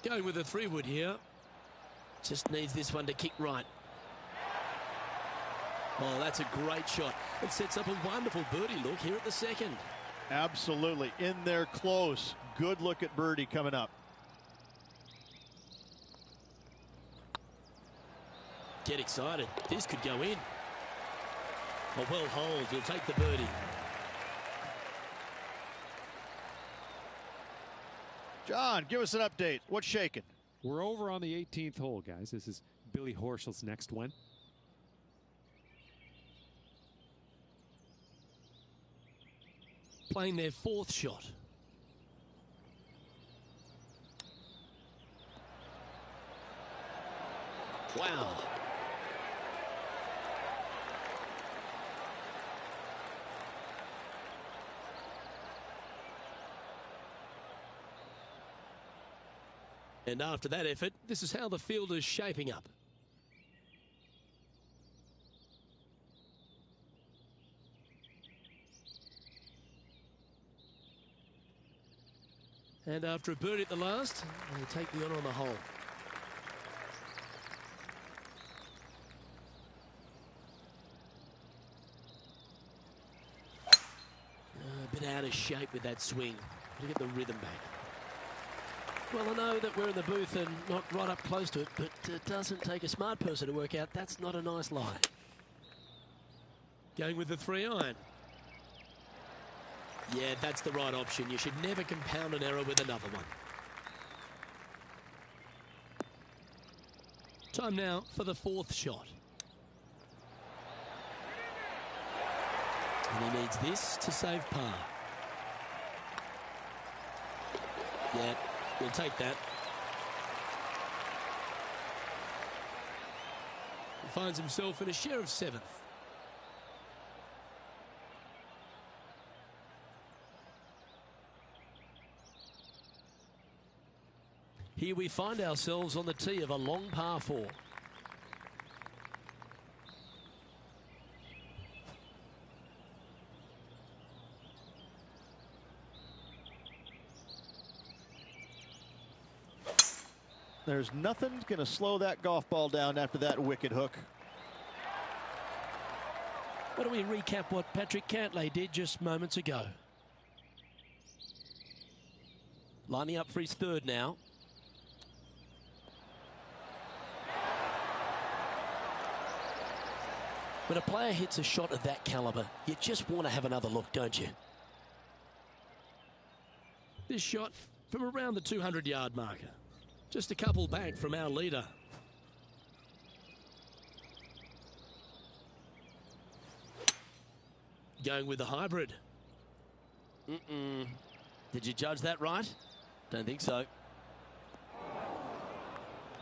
Going with a 3-wood here. Just needs this one to kick right. Oh, that's a great shot. It sets up a wonderful birdie look here at the second. Absolutely. In there close. Good look at birdie coming up. Get excited. This could go in. A well hold. He'll take the birdie. John, give us an update. What's shaking? We're over on the 18th hole, guys. This is Billy Horschel's next one. Playing their 4th shot. Wow. And after that effort, this is how the field is shaping up. And after a birdie at the last, he'll take the honour on the hole. A bit out of shape with that swing. To get the rhythm back. Well, I know that we're in the booth and not right up close to it, but it doesn't take a smart person to work out that's not a nice lie. Going with the 3-iron. Yeah, that's the right option. You should never compound an error with another one. Time now for the 4th shot. And he needs this to save par. Yeah, we'll take that. He finds himself in a share of 7th. Here we find ourselves on the tee of a long par 4. There's nothing going to slow that golf ball down after that wicked hook. Why don't we recap what Patrick Cantlay did just moments ago? Lining up for his 3rd now. When a player hits a shot of that caliber, you just want to have another look, don't you? This shot from around the 200-yard marker. Just a couple back from our leader. Going with the hybrid. Did you judge that right? Don't think so.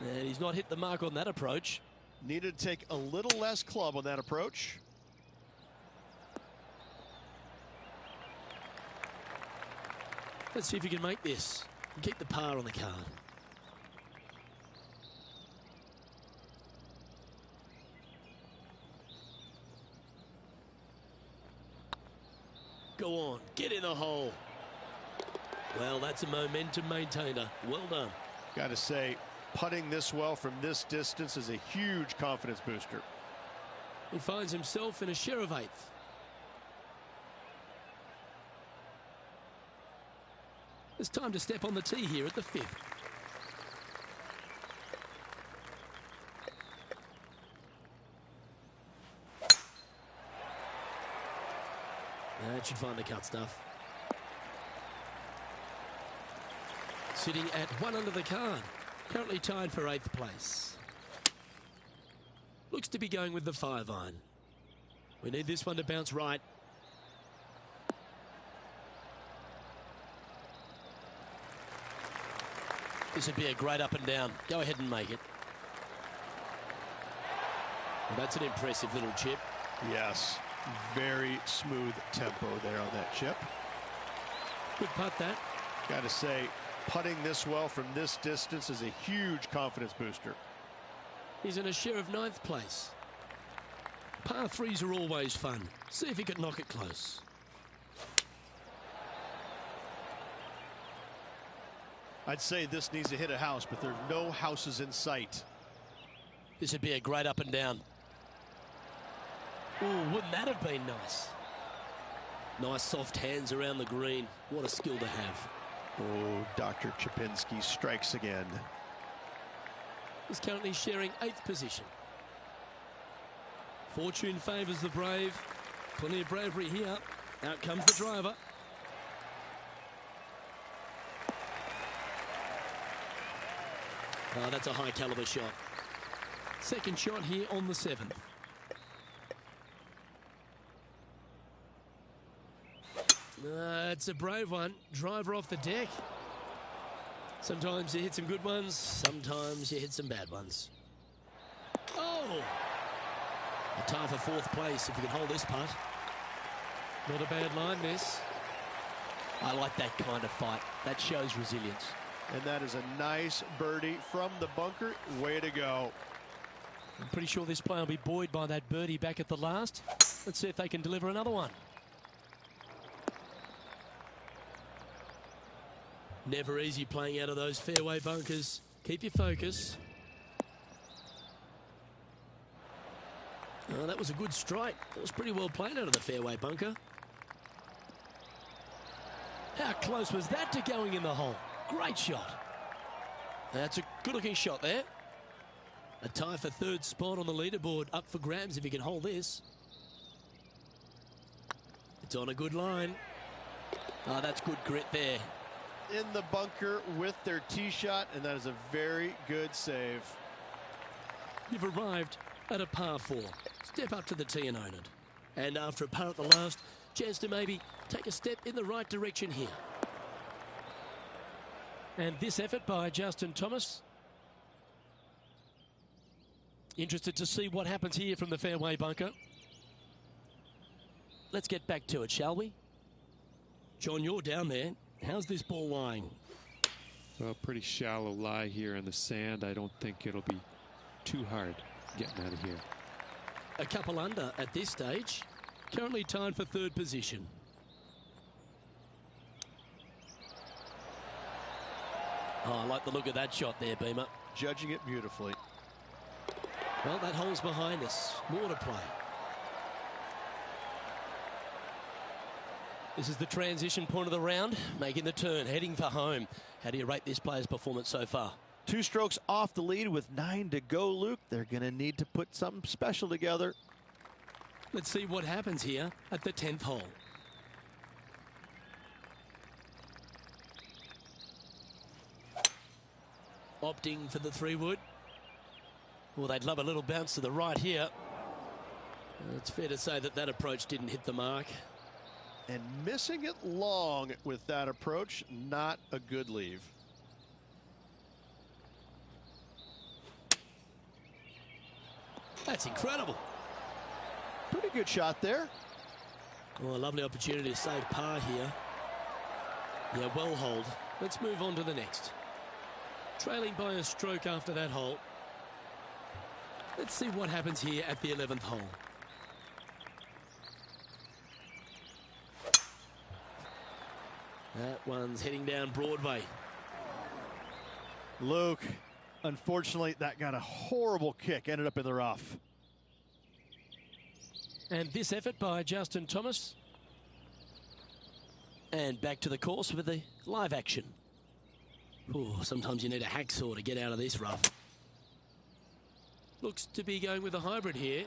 And he's not hit the mark on that approach. Needed to take a little less club on that approach. Let's see if he can make this and keep the par on the card. Go on, get in the hole. Well, that's a momentum maintainer. Well done. Got to say, putting this well from this distance is a huge confidence booster. He finds himself in a share of 8th. It's time to step on the tee here at the 5th. That should find the cut stuff. Sitting at 1 under the card. Currently tied for 8th place. Looks to be going with the 5-iron. We need this one to bounce right. This would be a great up and down. Go ahead and make it. Well, that's an impressive little chip. Yes, very smooth tempo there on that chip. Good putt that. Got to say, putting this well from this distance is a huge confidence booster. He's in a share of 9th place. Par 3s are always fun. See if he can knock it close. I'd say this needs to hit a house, but there's no houses in sight. This would be a great up and down. Oh, wouldn't that have been nice? Nice soft hands around the green. What a skill to have. Oh, Dr. Chapinski strikes again. He's currently sharing 8th position. Fortune favours the brave. Plenty of bravery here. Out comes the driver. Oh, that's a high caliber shot. Second shot here on the 7th. It's a brave one. Driver off the deck. Sometimes you hit some good ones. Sometimes you hit some bad ones. Oh! A tie for 4th place if you can hold this putt. Not a bad line, this. I like that kind of fight. That shows resilience. And that is a nice birdie from the bunker. Way to go. I'm pretty sure this player will be buoyed by that birdie back at the last. Let's see if they can deliver another one. Never easy playing out of those fairway bunkers. Keep your focus. Oh, that was a good strike. That was pretty well played out of the fairway bunker. How close was that to going in the hole? Great shot. That's a good-looking shot there. A tie for 3rd spot on the leaderboard. Up for grabs if he can hold this. It's on a good line. Oh, that's good grit there. In the bunker with their tee shot, and that is a very good save. You've arrived at a par 4. Step up to the tee and own it. And after a par at the last, chance to maybe take a step in the right direction here. And this effort by Justin Thomas. Interested to see what happens here from the fairway bunker. Let's get back to it, shall we? John, you're down there. How's this ball lying? Well, pretty shallow lie here in the sand. I don't think it'll be too hard getting out of here. A couple under at this stage. Currently tied for 3rd position. Oh, I like the look of that shot there, Beamer. Judging it beautifully. Well, that hole's behind us. More to play. This is the transition point of the round, making the turn, heading for home. How do you rate this player's performance so far? 2 strokes off the lead with 9 to go, Luke. They're going to need to put something special together. Let's see what happens here at the 10th hole. Opting for the 3-wood. Well, they'd love a little bounce to the right here. It's fair to say that that approach didn't hit the mark. And missing it long with that approach, not a good leave. That's incredible. Pretty good shot there. Oh, a lovely opportunity to save par here. Yeah, well hold. Let's move on to the next. Trailing by a stroke after that hole. Let's see what happens here at the 11th hole. That one's heading down Broadway. Luke, unfortunately, that got a horrible kick. Ended up in the rough. And this effort by Justin Thomas. And back to the course with the live action. Ooh, sometimes you need a hacksaw to get out of this rough. Looks to be going with a hybrid here.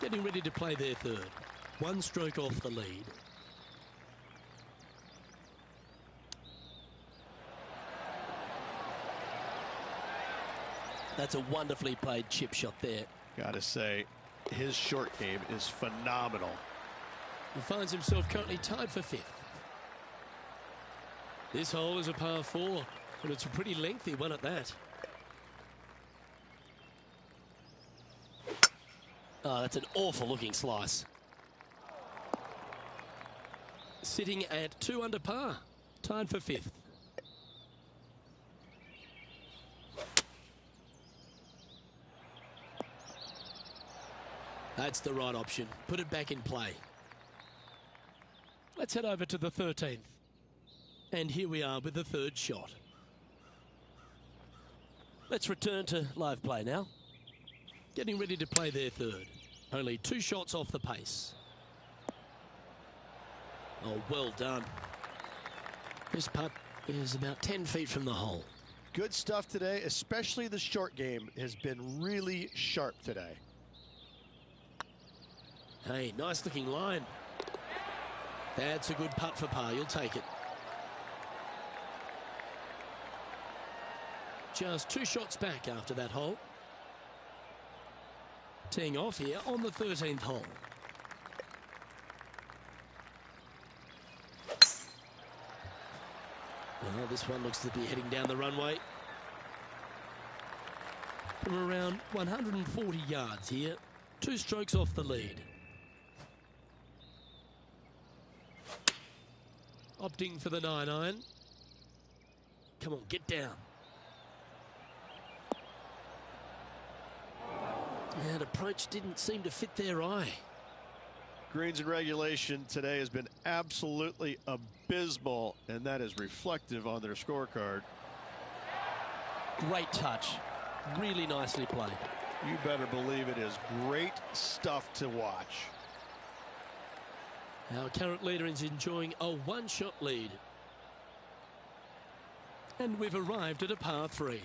Getting ready to play their 3rd. 1 stroke off the lead. That's a wonderfully played chip shot there. Gotta say, his short game is phenomenal. He finds himself currently tied for 5th. This hole is a par 4, and it's a pretty lengthy one at that. Oh, that's an awful looking slice. Sitting at 2 under par, tied for 5th. That's the right option. Put it back in play. Let's head over to the 13th. And here we are with the third shot. Let's return to live play now. Getting ready to play their third. Only 2 shots off the pace. Oh, well done. This putt is about 10 feet from the hole. Good stuff today, especially the short game has been really sharp today. Hey, nice looking line. That's a good putt for par. You'll take it. Just 2 shots back after that hole. Teeing off here on the 13th hole. Well, this one looks to be heading down the runway. From around 140 yards here. 2 strokes off the lead. Opting for the 9-iron. Come on, get down. That approach didn't seem to fit their eye. Greens and regulation today has been absolutely abysmal, and that is reflective on their scorecard. Great touch. Really nicely played. You better believe it is great stuff to watch. Our current leader is enjoying a 1-shot lead. And we've arrived at a par 3.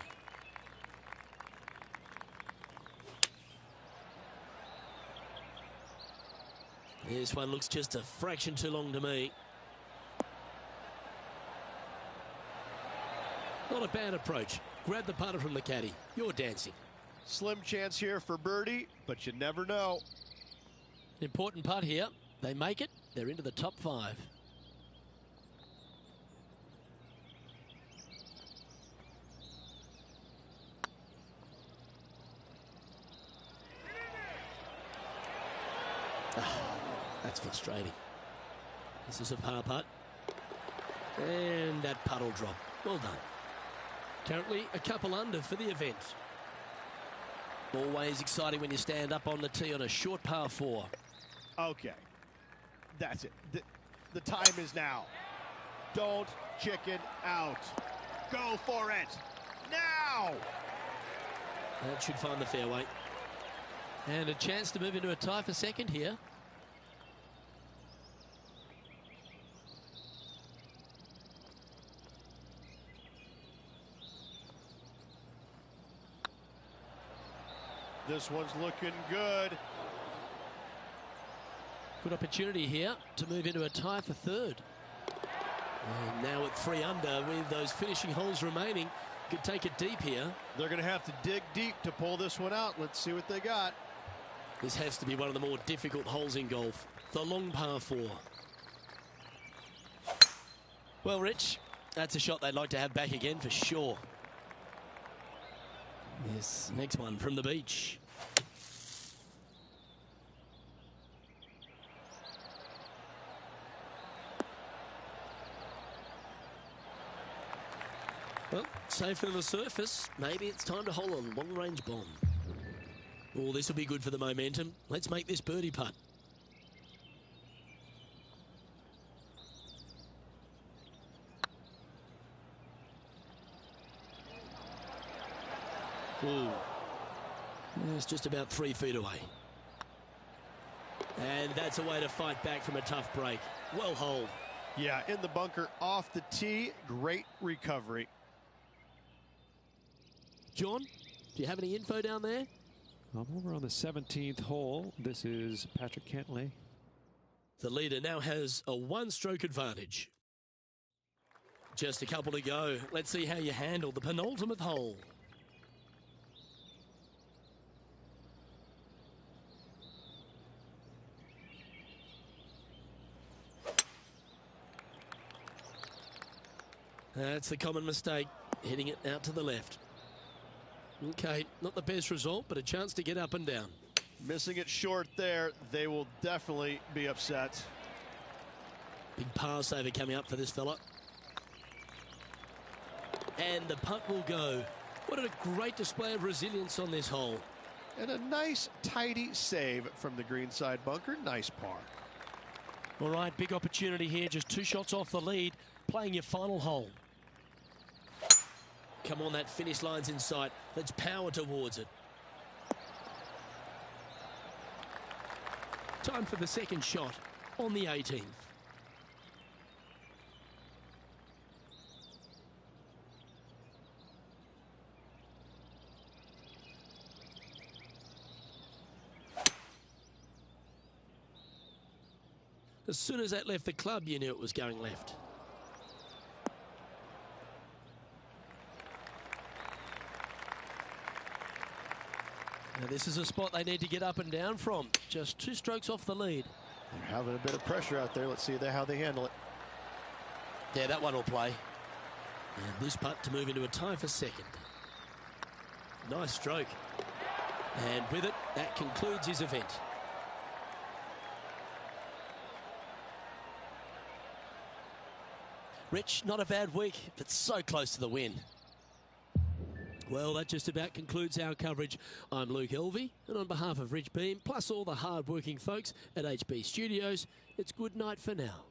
This one looks just a fraction too long to me. Not a bad approach. Grab the putter from the caddy. You're dancing. Slim chance here for birdie, but you never know. Important putt here. They make it. They're into the top 5. That's frustrating. This is a par putt. And that putt will drop. Well done. Currently a couple under for the event. Always exciting when you stand up on the tee on a short par 4. Okay. That's it. The time is now. Don't chicken out. Go for it. Now! That should find the fairway. And a chance to move into a tie for second here. This one's looking good. Good opportunity here to move into a tie for third. And now at 3 under with those finishing holes remaining, could take it deep here. They're going to have to dig deep to pull this one out. Let's see what they got. This has to be one of the more difficult holes in golf. The long par 4. Well, Rich, that's a shot they'd like to have back again for sure. This next one from the beach. Well, safe on the surface. Maybe it's time to hole a long-range bomb. Oh, this will be good for the momentum. Let's make this birdie putt. Ooh. It's just about 3 feet away. And that's a way to fight back from a tough break. Well holed. Yeah, in the bunker off the tee. Great recovery. John, do you have any info down there? I'm over on the 17th hole. This is Patrick Cantlay. The leader now has a 1-stroke advantage. Just a couple to go. Let's see how you handle the penultimate hole. That's the common mistake, hitting it out to the left. Okay, not the best result, but a chance to get up and down. Missing it short there, they will definitely be upset. Big par saver coming up for this fella. And the putt will go. What a great display of resilience on this hole. And a nice, tidy save from the greenside bunker. Nice par. All right, big opportunity here, just 2 shots off the lead, playing your final hole. Come on, that finish line's in sight. Let's power towards it. Time for the second shot on the 18th. As soon as that left the club, you knew it was going left. Now this is a spot they need to get up and down from. Just 2 strokes off the lead. They're having a bit of pressure out there. Let's see how they handle it. Yeah, that one will play. And this putt to move into a tie for second. Nice stroke. And with it, that concludes his event. Rich, not a bad week, but so close to the win. Well, that just about concludes our coverage. I'm Luke Elvey, and on behalf of Rich Beam, plus all the hard-working folks at HB Studios, it's good night for now.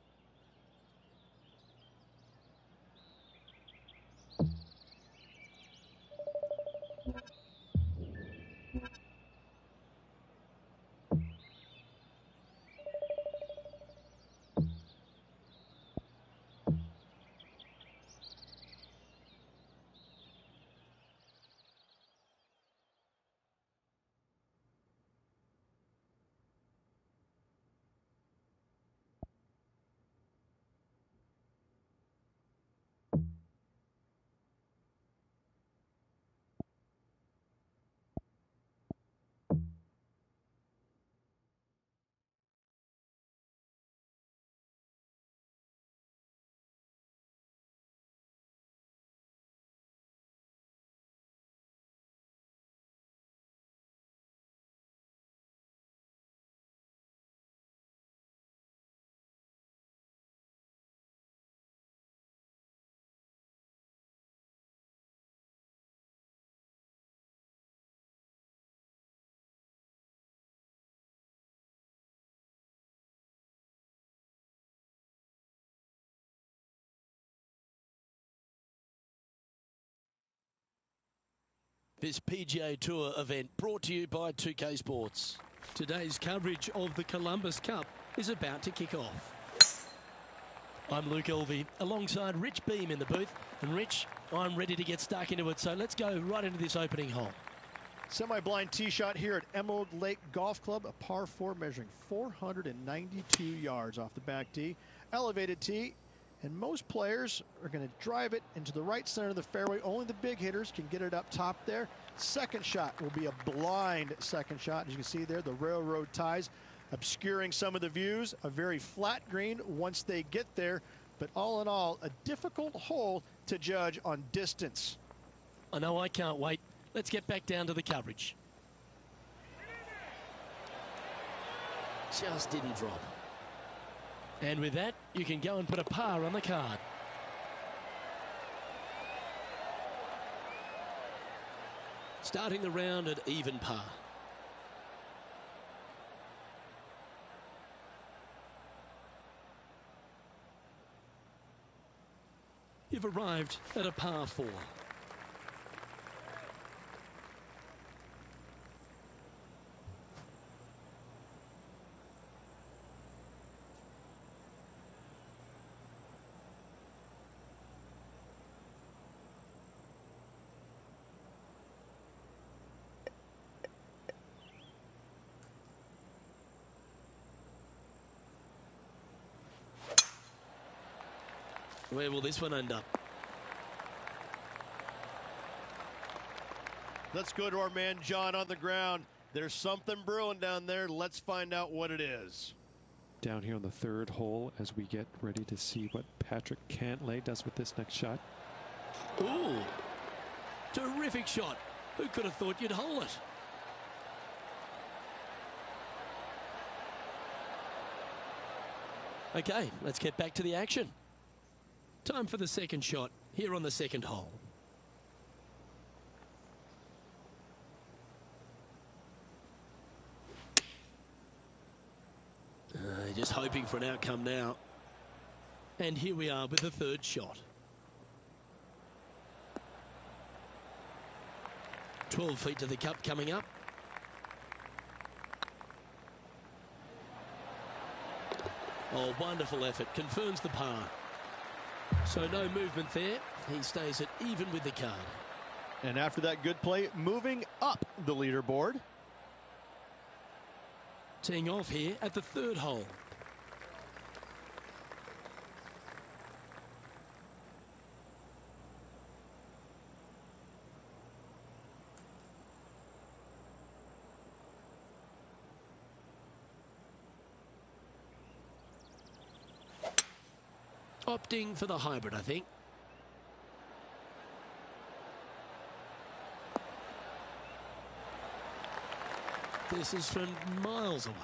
This PGA Tour event brought to you by 2K Sports. Today's coverage of the Columbus Cup is about to kick off. I'm Luke Elvey, alongside Rich Beam in the booth. And Rich, I'm ready to get stuck into it, so let's go right into this opening hole. Semi-blind tee shot here at Emerald Lake Golf Club, a par 4 measuring 492 yards off the back tee. Elevated tee, and most players are going to drive it into the right center of the fairway. Only the big hitters can get it up top there. Second shot will be a blind second shot. As you can see there, the railroad ties obscuring some of the views. A very flat green once they get there, but all in all, a difficult hole to judge on distance. I know, I can't wait. Let's get back down to the coverage. Just didn't drop. And with that, you can go and put a par on the card. Starting the round at even par. You've arrived at a par 4. Where will this one end up? Let's go to our man John on the ground. There's something brewing down there. Let's find out what it is. Down here on the 3rd hole as we get ready to see what Patrick Cantlay does with this next shot. Ooh, terrific shot. Who could have thought you'd hole it? Okay, let's get back to the action. Time for the second shot here on the 2nd hole. just hoping for an outcome now. And here we are with the third shot. 12 feet to the cup coming up. Oh, wonderful effort. Confirms the par. So no movement there. He stays at even with the card. And after that good play, moving up the leaderboard. Teeing off here at the third hole. Opting for the hybrid, I think. This is from miles away.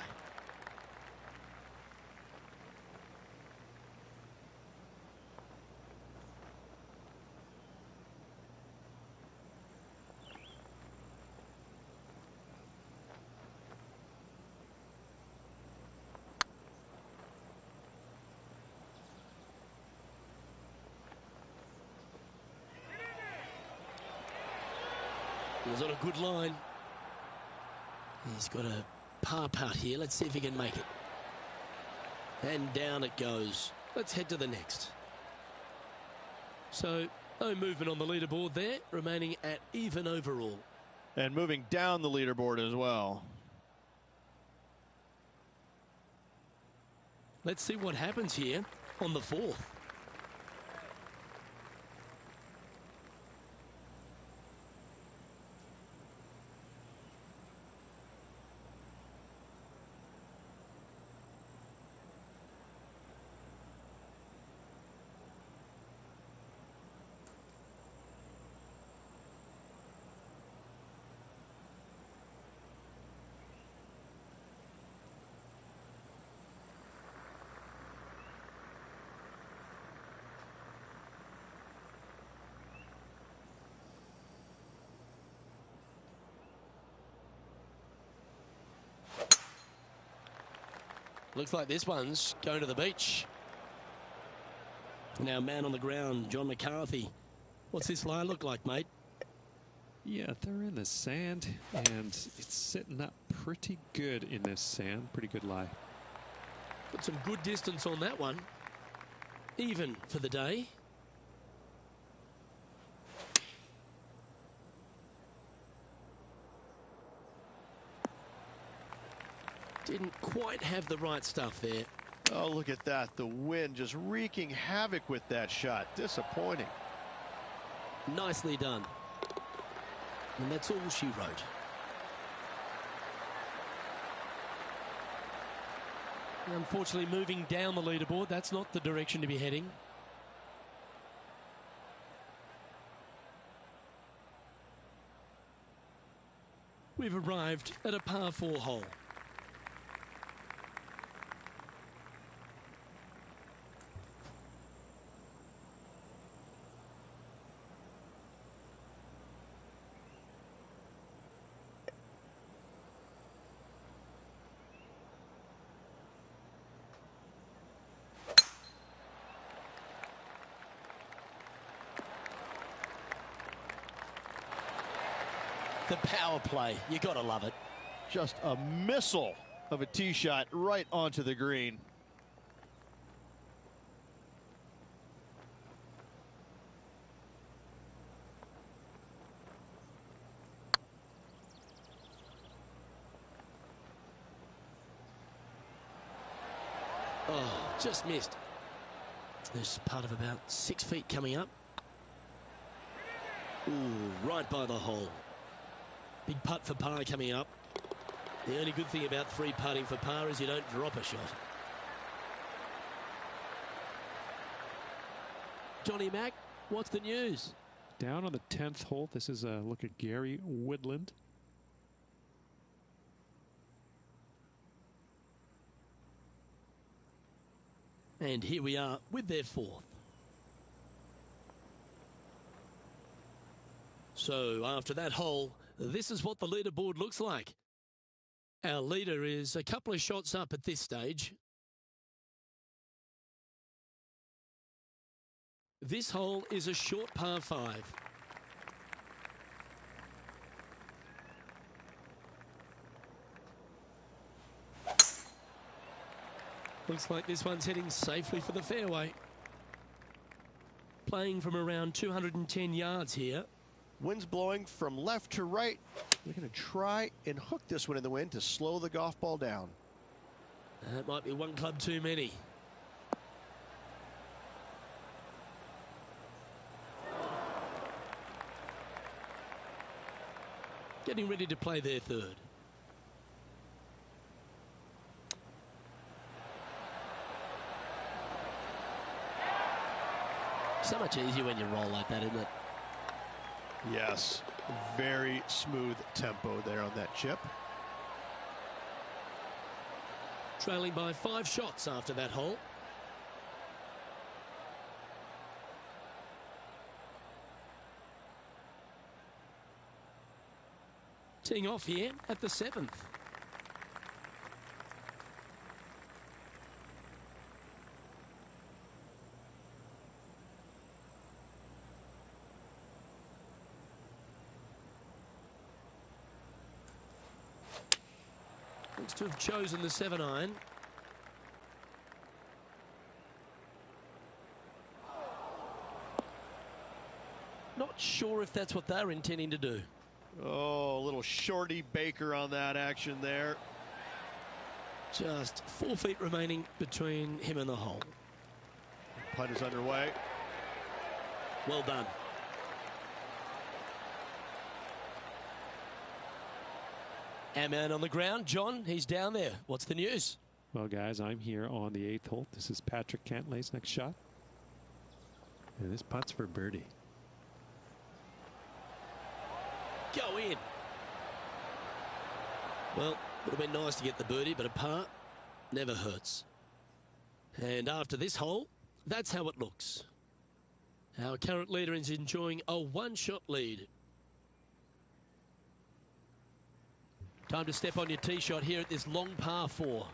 He was on a good line. He's got a par putt here. Let's see if he can make it. And down it goes. Let's head to the next. So, no movement on the leaderboard there, remaining at even overall. And moving down the leaderboard as well. Let's see what happens here on the fourth. Looks like this one's going to the beach. Now, man on the ground, John McCarthy. What's this lie look like, mate? Yeah, they're in the sand, and it's sitting up pretty good in this sand. Pretty good lie. Got some good distance on that one. Even for the day. Didn't quite have the right stuff there. Oh, look at that. The wind just wreaking havoc with that shot. Disappointing. Nicely done. And that's all she wrote. Unfortunately, moving down the leaderboard, that's not the direction to be heading. We've arrived at a par 4 hole. The power play, you got to love it. Just a missile of a tee shot right onto the green. Oh, just missed. There's part of about 6 feet coming up. Ooh, right by the hole. Big putt for par coming up. The only good thing about 3 putting for par is you don't drop a shot. Johnny Mack, what's the news? Down on the 10th hole. This is a look at Gary Woodland. And here we are with their 4th. So after that hole, this is what the leaderboard looks like. Our leader is a couple of shots up at this stage. This hole is a short par 5. Looks like this one's heading safely for the fairway. Playing from around 210 yards here. Wind's blowing from left to right. We're going to try and hook this one in the wind to slow the golf ball down. That might be one club too many. Getting ready to play their third. So much easier when you roll like that, isn't it? Yes, very smooth tempo there on that chip. Trailing by 5 shots after that hole. Teeing off here at the 7th. Looks to have chosen the 7-iron. Not sure if that's what they're intending to do. Oh, a little shorty Baker on that action there. Just 4 feet remaining between him and the hole. Putt is underway. Well done. Our man on the ground, John, he's down there. What's the news? Well, guys, I'm here on the 8th hole. This is Patrick Cantlay's next shot. And this putt's for birdie. Go in. Well, would have been nice to get the birdie, but a par never hurts. And after this hole, that's how it looks. Our current leader is enjoying a 1-shot lead. Time to step on your tee shot here at this long par 4.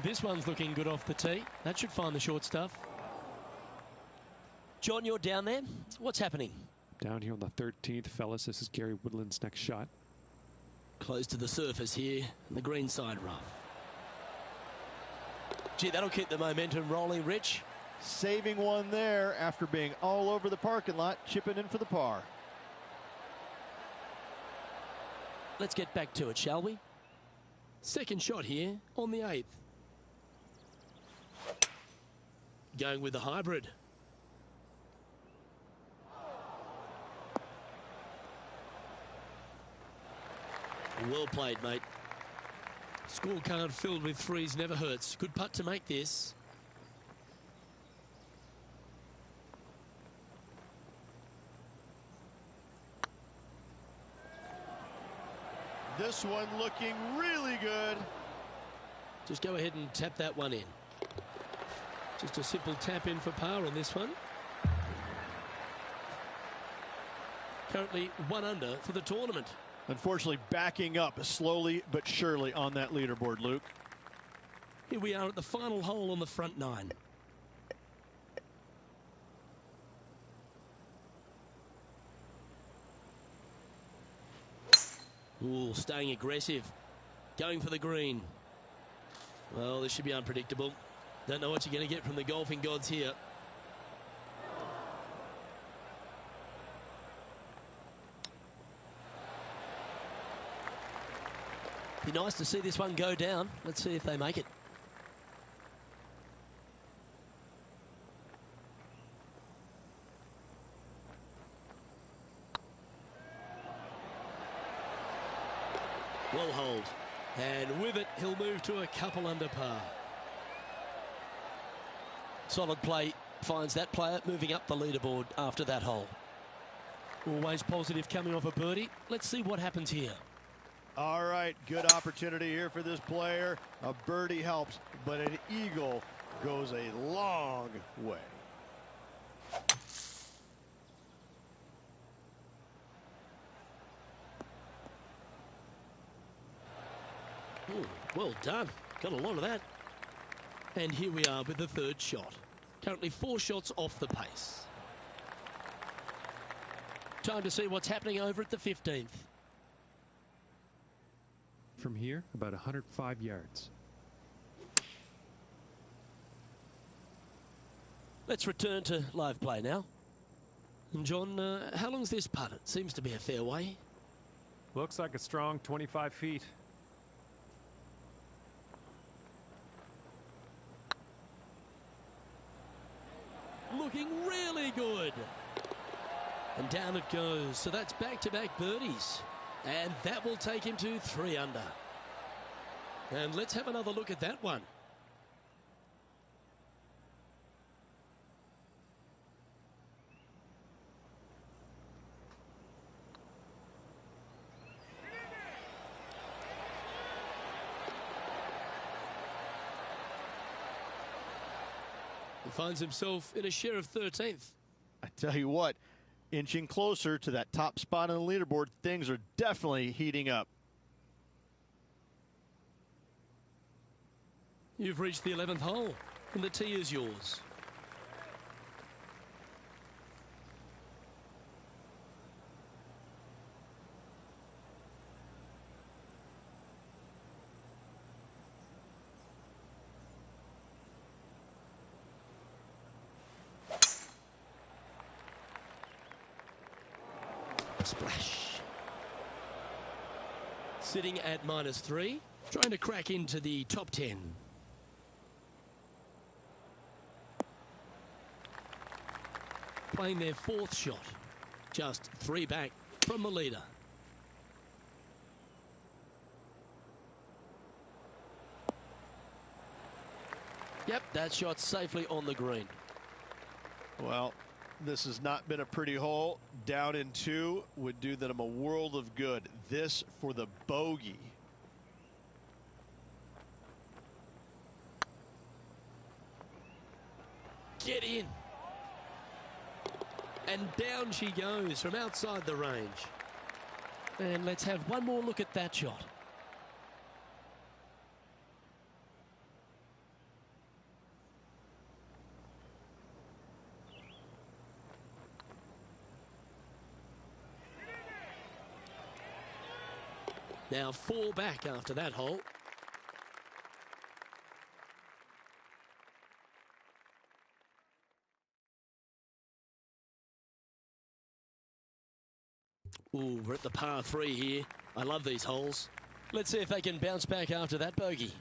This one's looking good off the tee. That should find the short stuff. John, you're down there. What's happening? Down here on the 13th, fellas. This is Gary Woodland's next shot. Close to the surface here, the green side rough. Gee, that'll keep the momentum rolling, Rich. Saving one there after being all over the parking lot, chipping in for the par. Let's get back to it, shall we? Second shot here on the 8th. Going with the hybrid. Well played, mate. Scorecard filled with 3s never hurts. Good putt to make this. This one looking really good. Just go ahead and tap that one in. Just a simple tap in for par on this one. Currently 1 under for the tournament. Unfortunately, backing up slowly but surely on that leaderboard, Luke. Here we are at the final hole on the front 9. Ooh, staying aggressive. Going for the green. Well, this should be unpredictable. Don't know what you're going to get from the golfing gods here. Be nice to see this one go down. Let's see if they make it. Well hold. And with it, he'll move to a couple under par. Solid play finds that player moving up the leaderboard after that hole. Always positive coming off a birdie. Let's see what happens here. All right, good opportunity here for this player. A birdie helps, but an eagle goes a long way. Ooh, well done. Got a lot of that. And here we are with the third shot. Currently 4 shots off the pace. Time to see what's happening over at the 15th. From here, about 105 yards. Let's return to live play now. And John, how long's this putt? It seems to be a fair way. Looks like a strong 25 feet. Looking really good. And down it goes. So that's back-to-back birdies. And that will take him to 3 under. And let's have another look at that one. He finds himself in a share of 13th. I tell you what, inching closer to that top spot on the leaderboard, things are definitely heating up. You've reached the 11th hole, and the tee is yours. Splash. Sitting at -3, trying to crack into the top 10. Playing their 4th shot, just 3 back from the leader. Yep, that shot safely on the green. Well, this has not been a pretty hole. Down in 2 would do them a world of good. This for the bogey. Get in. And down she goes from outside the range. And let's have one more look at that shot. Now 4 back after that hole. Ooh, we're at the par 3 here. I love these holes. Let's see if they can bounce back after that bogey.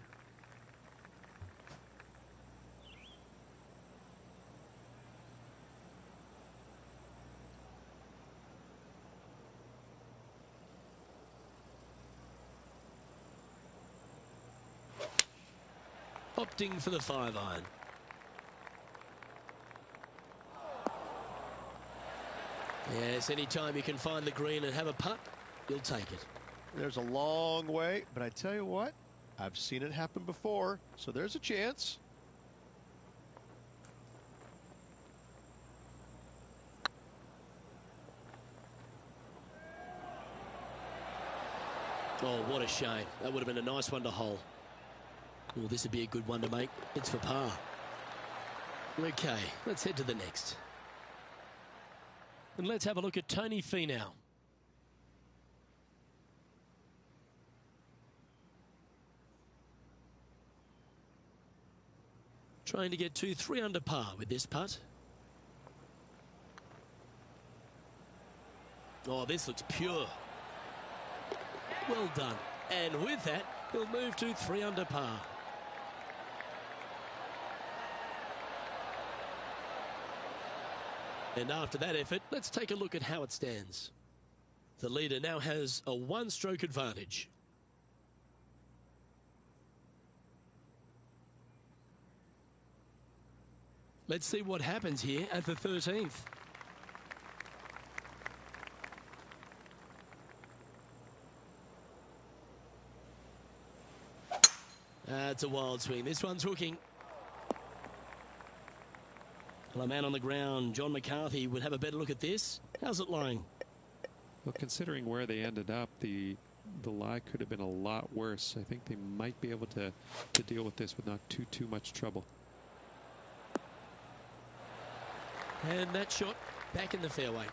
Opting for the 5-iron. Yes, anytime you can find the green and have a putt, you'll take it. There's a long way, but I tell you what, I've seen it happen before, so there's a chance. Oh, what a shame. That would have been a nice one to hole. Oh, this would be a good one to make. It's for par. Okay, let's head to the next. And let's have a look at Tony Finau. Trying to get to 3 under par with this putt. Oh, this looks pure. Well done. And with that, he'll move to 3 under par. And after that effort, let's take a look at how it stands. The leader now has a 1-stroke advantage. Let's see what happens here at the 13th. It's a wild swing. This one's hooking. Well, a man on the ground, John McCarthy, would have a better look at this. How's it lying? Well, considering where they ended up, the the lie could have been a lot worse. I think they might be able to deal with this with not too much trouble. And that shot back in the fairway.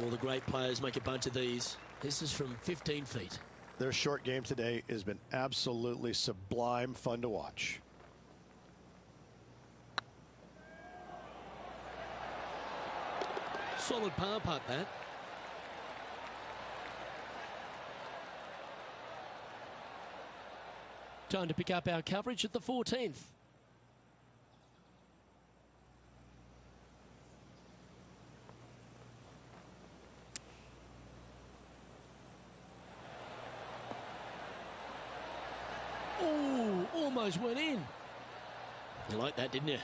All the great players make a bunch of these. This is from 15 feet. Their short game today has been absolutely sublime fun to watch. Solid par putt, that. Time to pick up our coverage at the 14th. Oh, almost went in. You liked that, didn't you?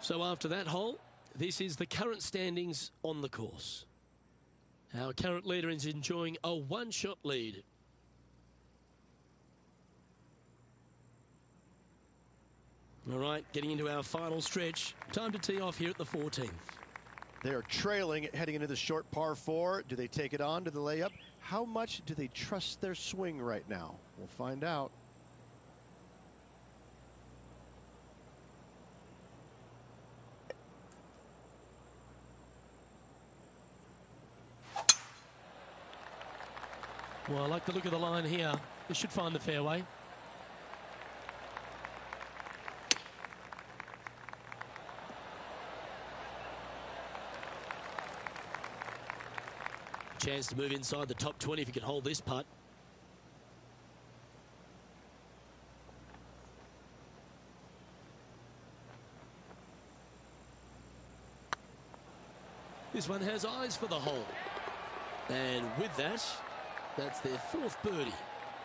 So after that hole, this is the current standings on the course. Our current leader is enjoying a one-shot lead. All right, getting into our final stretch. Time to tee off here at the 14th. They are trailing heading into the short par 4. Do they take it on to the layup? How much do they trust their swing right now? We'll find out. Well, I like the look of the line here. This should find the fairway. Chance to move inside the top 20 if he can hold this putt. This one has eyes for the hole. And with that, that's their 4th birdie.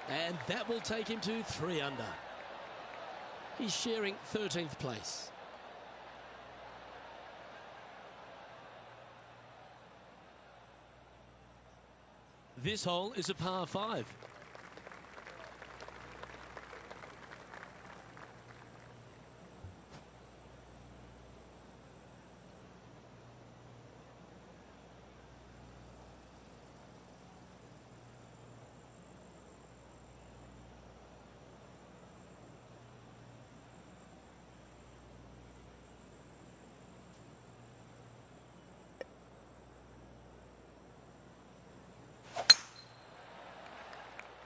And that will take him to 3 under. He's sharing 13th place. This hole is a par 5.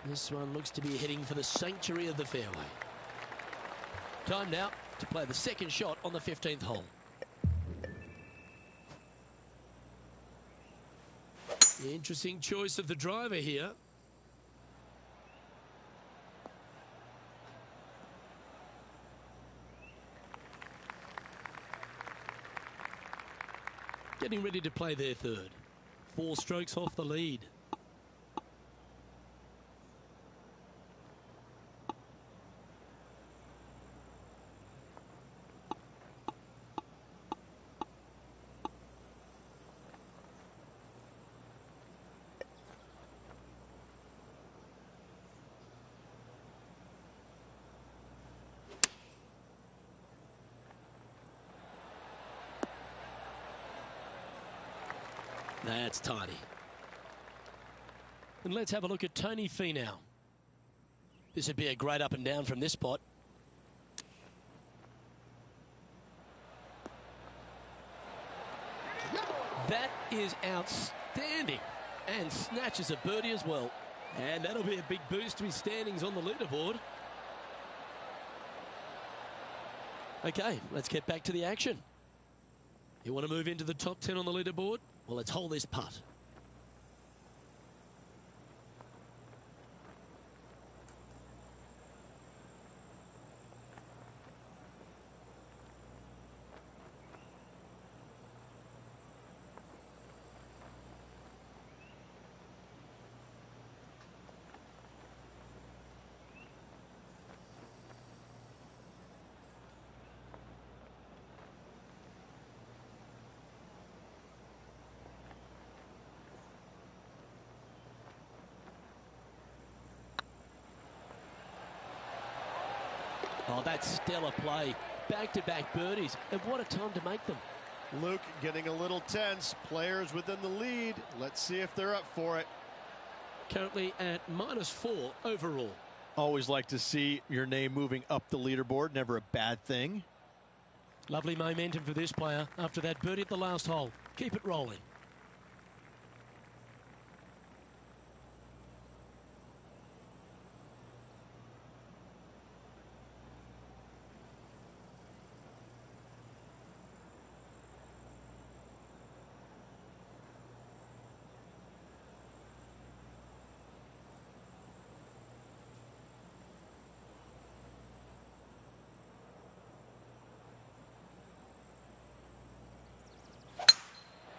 This one looks to be heading for the sanctuary of the fairway. Time now to play the second shot on the 15th hole. Interesting choice of the driver here. Getting ready to play their 3rd. 4 strokes off the lead. That's tidy. And let's have a look at Tony Finau. This would be a great up and down from this spot. That is outstanding. And snatches a birdie as well. And that'll be a big boost to his standings on the leaderboard. Okay, let's get back to the action. You want to move into the top 10 on the leaderboard? Well, let's hold this putt. Oh, that's stellar play. back-to-back birdies, and what a time to make them. Luke getting a little tense. Players within the lead. Let's see if they're up for it. Currently at -4 overall. Always like to see your name moving up the leaderboard. Never a bad thing. Lovely momentum for this player after that birdie at the last hole. Keep it rolling.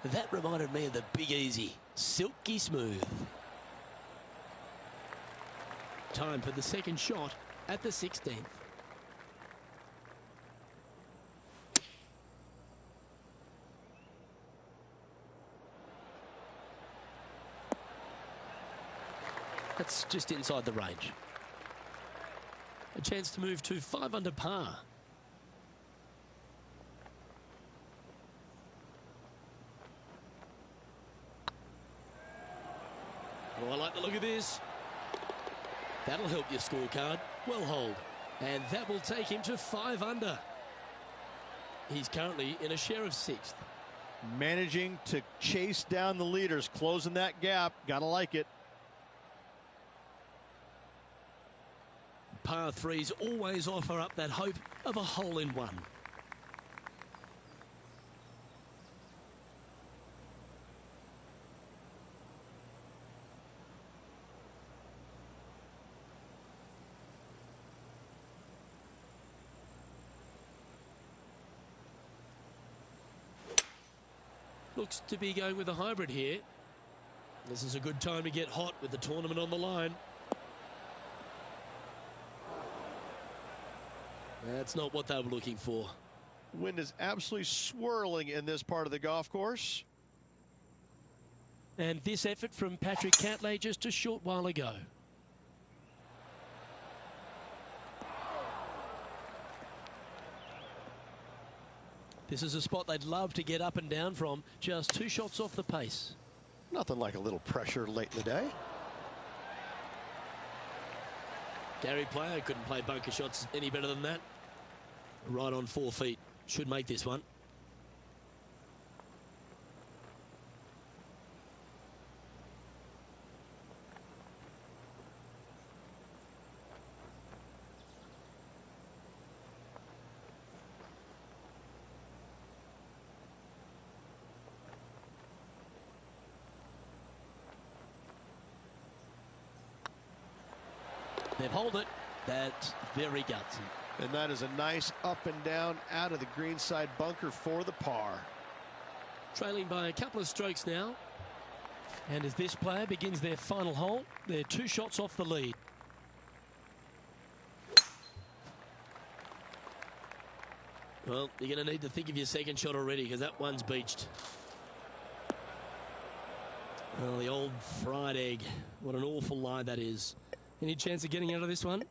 That reminded me of the Big Easy. Silky smooth. Time for the second shot at the 16th. That's just inside the range. A chance to move to 5 under par. Oh, I like the look of this. That'll help your scorecard. Well hold. And that will take him to 5 under. He's currently in a share of 6th. Managing to chase down the leaders, closing that gap. Gotta like it. Par 3s always offer up that hope of a hole-in-one. Looks to be going with a hybrid here. This is a good time to get hot with the tournament on the line. That's not what they were looking for. Wind is absolutely swirling in this part of the golf course. And this effort from Patrick Cantlay just a short while ago. This is a spot they'd love to get up and down from, just 2 shots off the pace. Nothing like a little pressure late in the day. Gary Player couldn't play bunker shots any better than that. Right on 4 feet. Should make this one. They've held it. That's very gutsy. And that is a nice up and down out of the greenside bunker for the par. Trailing by a couple of strokes now. And as this player begins their final hole, they're 2 shots off the lead. Well, you're going to need to think of your second shot already because that one's beached. Well, the old fried egg. What an awful lie that is. Any chance of getting out of this one?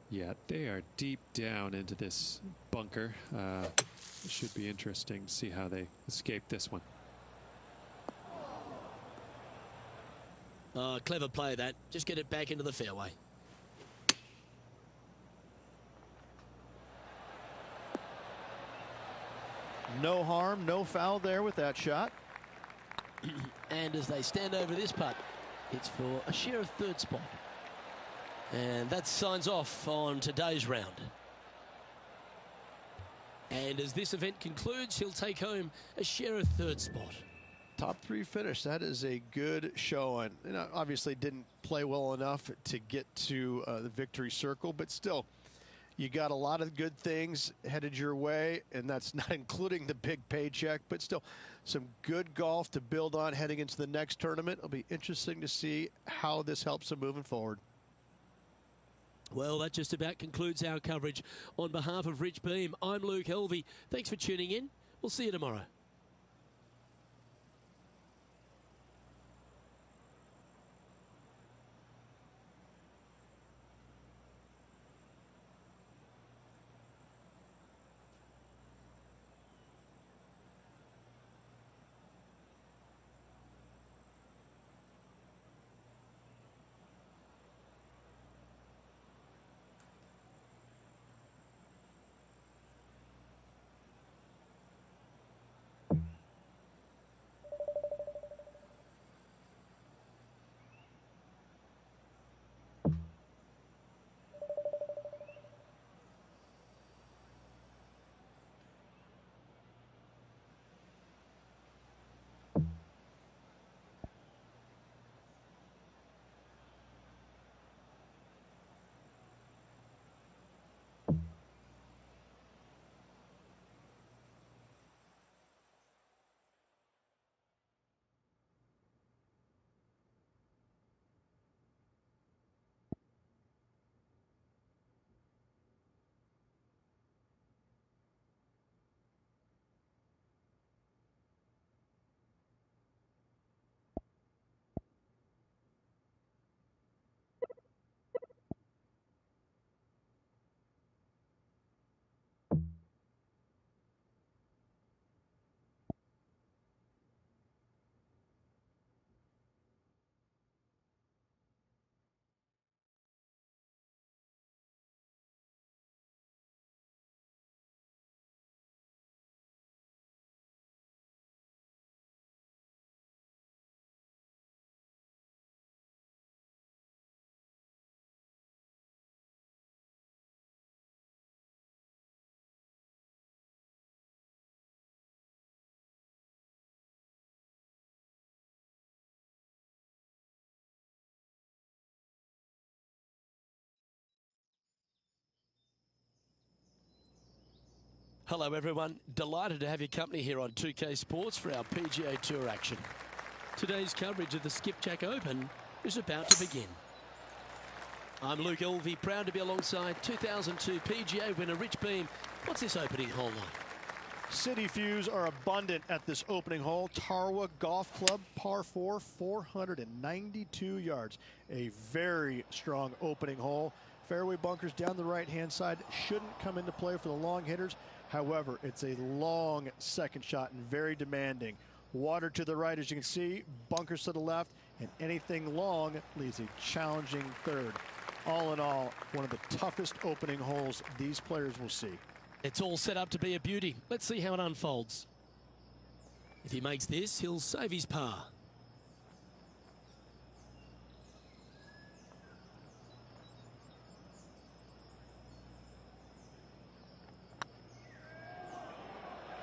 Yeah, they are deep down into this bunker. It should be interesting to see how they escape this one. Clever play that. Just get it back into the fairway. No harm, no foul there with that shot. And as they stand over this putt, it's for a share of 3rd spot. And that signs off on today's round. And as this event concludes, he'll take home a share of 3rd spot. Top 3 finish. That is a good showing. And obviously didn't play well enough to get to the victory circle, but still, you got a lot of good things headed your way, and that's not including the big paycheck, but still some good golf to build on heading into the next tournament. It'll be interesting to see how this helps them moving forward. Well, that just about concludes our coverage. On behalf of Rich Beam, I'm Luke Helvey. Thanks for tuning in. We'll see you tomorrow. Hello everyone, delighted to have your company here on 2K Sports for our PGA Tour action. Today's coverage of the Skipjack Open is about to begin. I'm Luke Elvey, proud to be alongside 2002 PGA winner Rich Beem. What's this opening hole like? City views are abundant at this opening hole. Tarwa Golf Club, par 4, 492 yards. A very strong opening hole. Fairway bunkers down the right-hand side shouldn't come into play for the long hitters. However, it's a long second shot and very demanding. Water to the right, as you can see, bunkers to the left, and anything long leaves a challenging third. All in all, one of the toughest opening holes these players will see. It's all set up to be a beauty. Let's see how it unfolds. If he makes this, he'll save his par.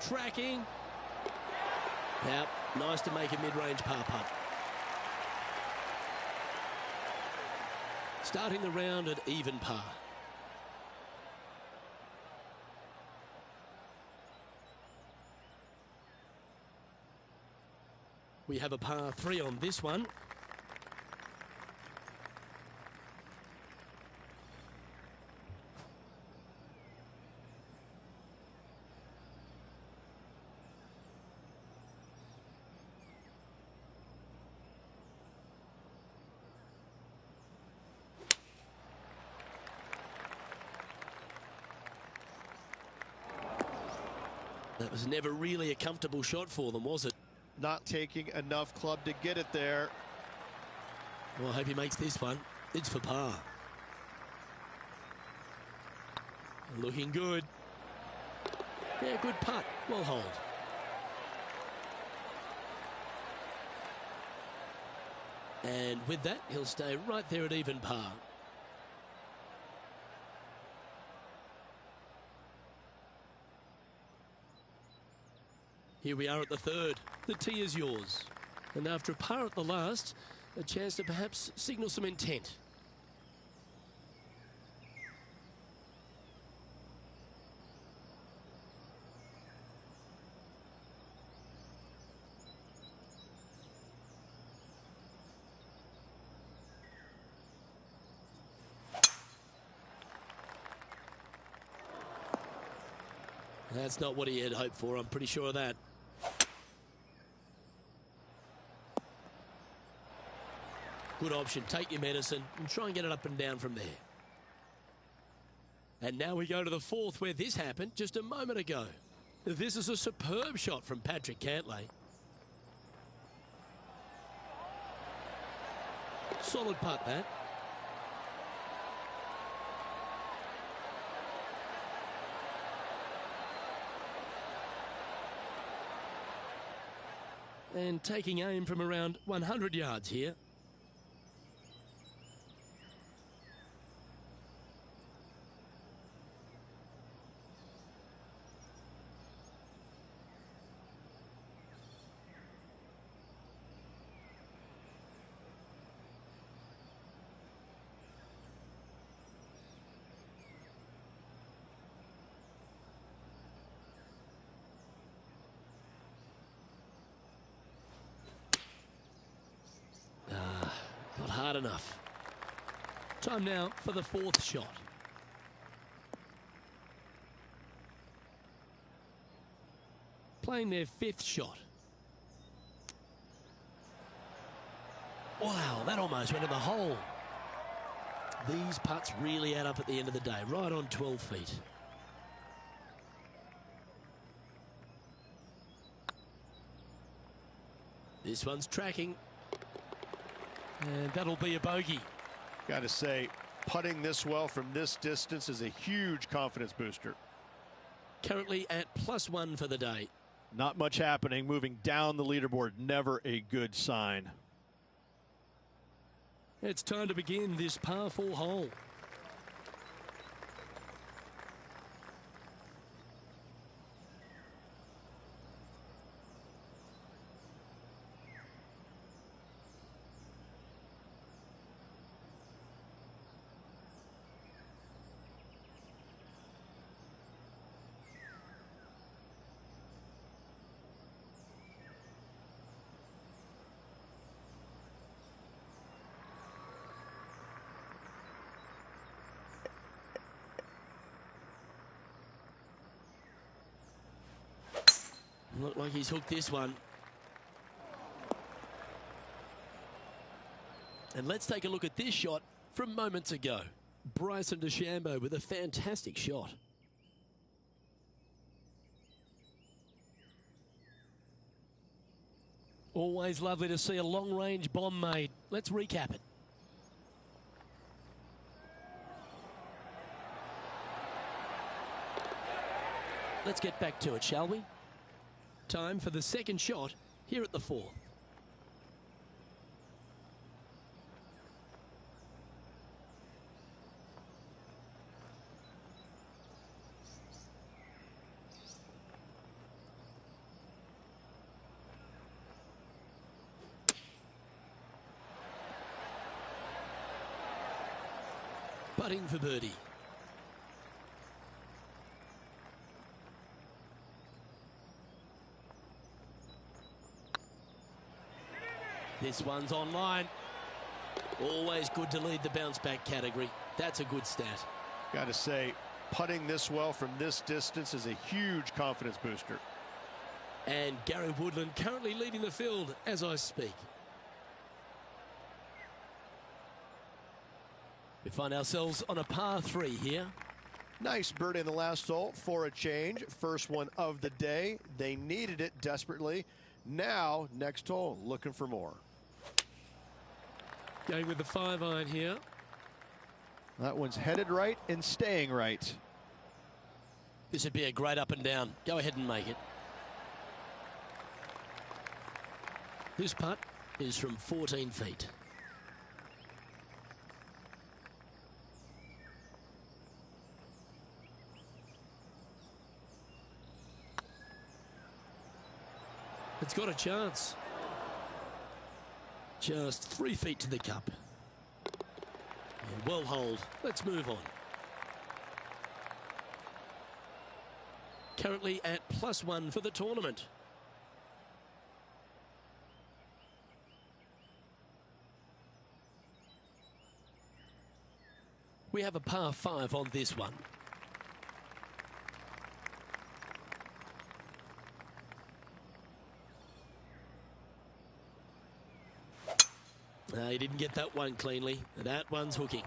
Tracking. Now, nice to make a mid-range par putt. Starting the round at even par. We have a par 3 on this one. That was never really a comfortable shot for them, was it? Not taking enough club to get it there. Well, I hope he makes this one. It's for par. Looking good. Yeah, good putt. Well hold. And with that, he'll stay right there at even par. Here we are at the third. The tee is yours. And after a par at the last, a chance to perhaps signal some intent. That's not what he had hoped for, I'm pretty sure of that. Good option. Take your medicine and try and get it up and down from there. And now we go to the fourth, where this happened just a moment ago. This is a superb shot from Patrick Cantlay. Solid putt, that. And taking aim from around 100 yards here. Not hard enough. Time now for the fourth shot. Playing their fifth shot. Wow, that almost went in the hole. These putts really add up at the end of the day, right on 12 feet. This one's tracking. And that'll be a bogey. Got to say, putting this well from this distance is a huge confidence booster. Currently at +1 for the day. Not much happening. Moving down the leaderboard, never a good sign. It's time to begin this par 4 hole. Look like he's hooked this one. And let's take a look at this shot from moments ago. Bryson DeChambeau with a fantastic shot. Always lovely to see a long-range bomb made. Let's recap it. Let's get back to it, shall we? Time for the second shot here at the fourth. Putting for birdie. This one's online. Always good to lead the bounce back category. That's a good stat. Got to say, putting this well from this distance is a huge confidence booster. And Gary Woodland currently leading the field as I speak. We find ourselves on a par 3 here. Nice birdie in the last hole for a change. First one of the day. They needed it desperately. Now, next hole, looking for more. Going with the 5-iron here. That one's headed right and staying right. This would be a great up and down. Go ahead and make it. This putt is from 14 feet. It's got a chance. Just 3 feet to the cup. And well holed. Let's move on. Currently at +1 for the tournament. We have a par 5 on this one. He didn't get that one cleanly. That one's hooking.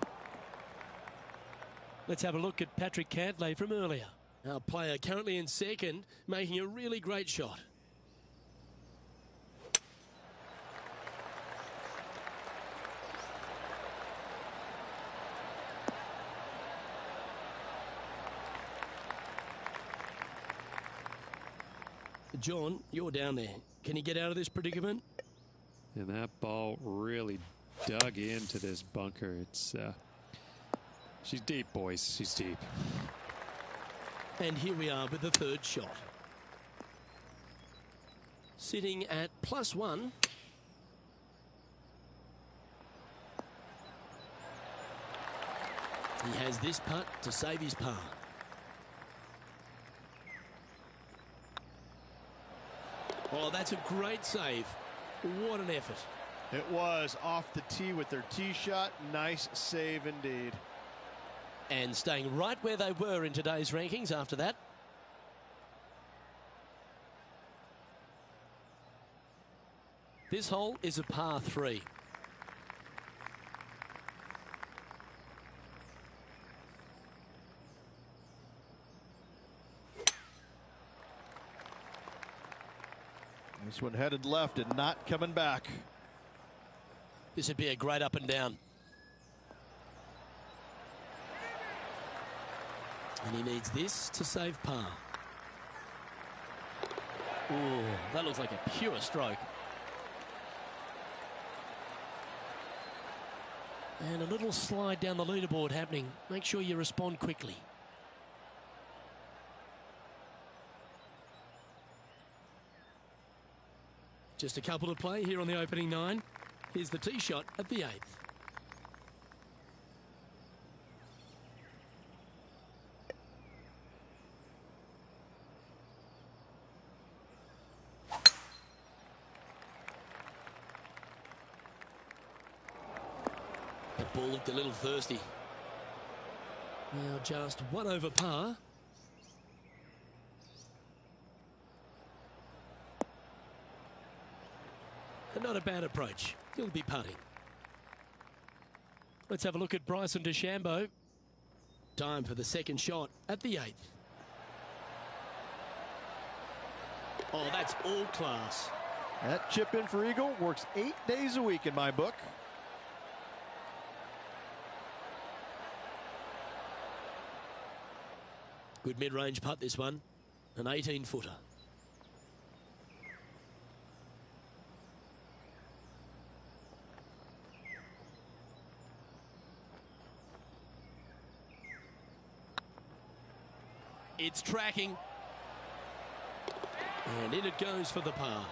Let's have a look at Patrick Cantlay from earlier. Our player currently in second, making a really great shot. John, you're down there. Can you get out of this predicament? And that ball really dug into this bunker. It's she's deep, boys. She's deep. And here we are with the third shot. Sitting at +1. He has this putt to save his par. Oh, that's a great save. What an effort. It was off the tee with their tee shot. Nice save indeed. And staying right where they were in today's rankings after that. This hole is a par 3. This one headed left and not coming back. This would be a great up and down. And he needs this to save par. Ooh, that looks like a pure stroke. And a little slide down the leaderboard happening. Make sure you respond quickly. Just a couple to play here on the opening 9. Here's the tee shot at the 8th. The ball looked a little thirsty. Now just 1 over par. And not a bad approach. He'll be putting. Let's have a look at Bryson DeChambeau. Time for the second shot at the 8th. Oh, that's all class. That chip in for Eagle works 8 days a week in my book. Good mid-range putt, this one. An 18-footer. It's tracking. And in it goes for the par.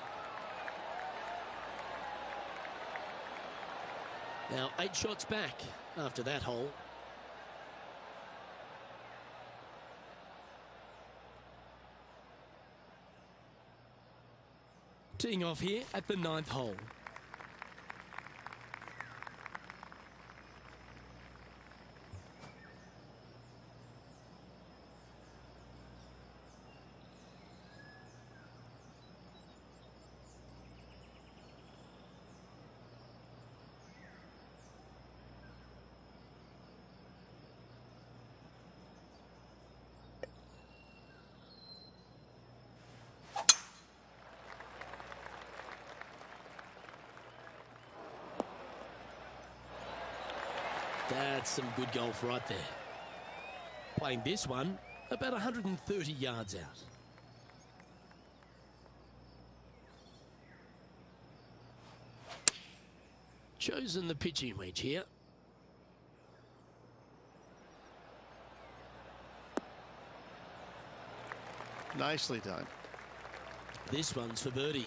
Now 8 shots back after that hole. Teeing off here at the 9th hole. That's some good golf right there. Playing this one about 130 yards out. Chosen the pitching wedge here. Nicely done. This one's for birdie.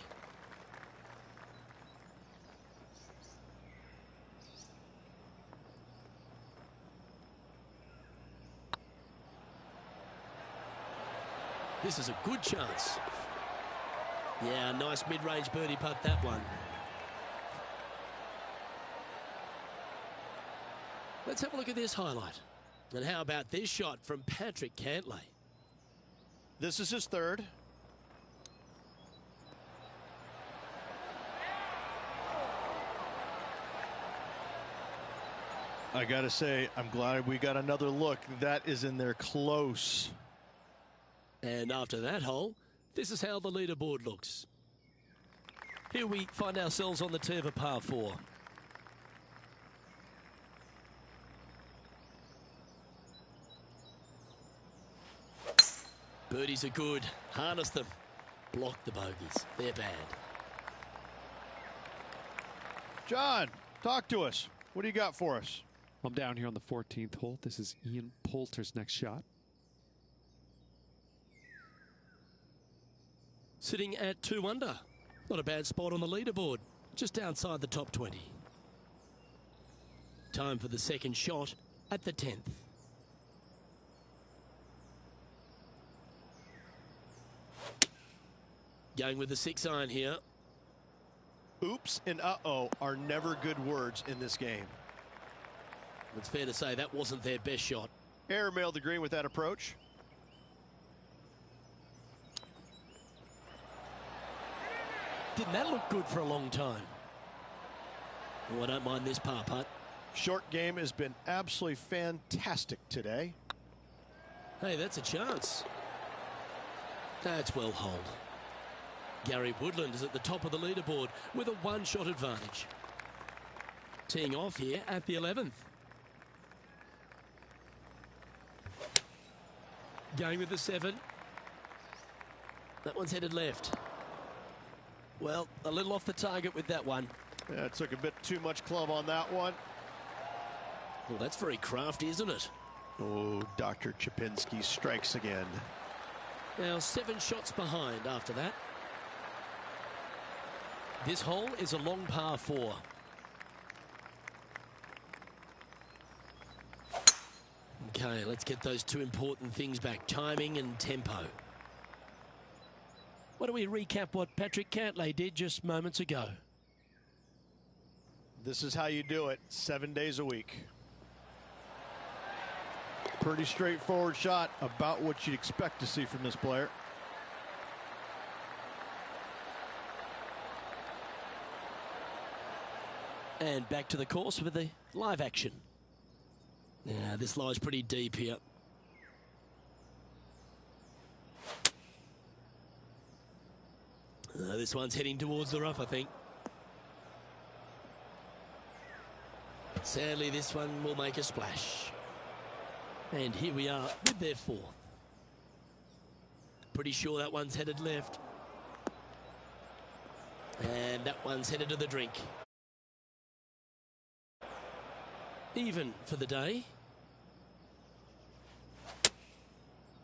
This is a good chance. Yeah, nice mid-range birdie putt, that one. Let's have a look at this highlight. And how about this shot from Patrick Cantlay? This is his third. I gotta say, I'm glad we got another look. That is in there close. And after that hole, this is how the leaderboard looks. Here we find ourselves on the tee of a par 4. Birdies are good. Harness them. Block the bogeys. They're bad. John, talk to us. What do you got for us? I'm down here on the 14th hole. This is Ian Poulter's next shot. Sitting at 2 under. Not a bad spot on the leaderboard. Just outside the top 20. Time for the second shot at the 10th. Going with the 6-iron here. Oops and uh-oh are never good words in this game. It's fair to say that wasn't their best shot. Airmailed the green with that approach. Didn't that look good for a long time? Oh, I don't mind this par putt. Short game has been absolutely fantastic today. Hey, that's a chance. That's well holed. Gary Woodland is at the top of the leaderboard with a 1-shot advantage. Teeing off here at the 11th. Going with the 7. That one's headed left. Well, a little off the target with that one. Yeah, it took a bit too much club on that one. Well, that's very crafty, isn't it? Oh, Dr. Chapinski strikes again. Now 7 shots behind after that. This hole is a long par 4. Okay, let's get those 2 important things back, timing and tempo. Why don't we recap what Patrick Cantlay did just moments ago? This is how you do it 7 days a week. Pretty straightforward shot, about what you'd expect to see from this player. And back to the course with the live action. Yeah, this lies pretty deep here. This one's heading towards the rough, I think. Sadly, this one will make a splash. And here we are with their fourth. Pretty sure that one's headed left. And that one's headed to the drink. Even for the day.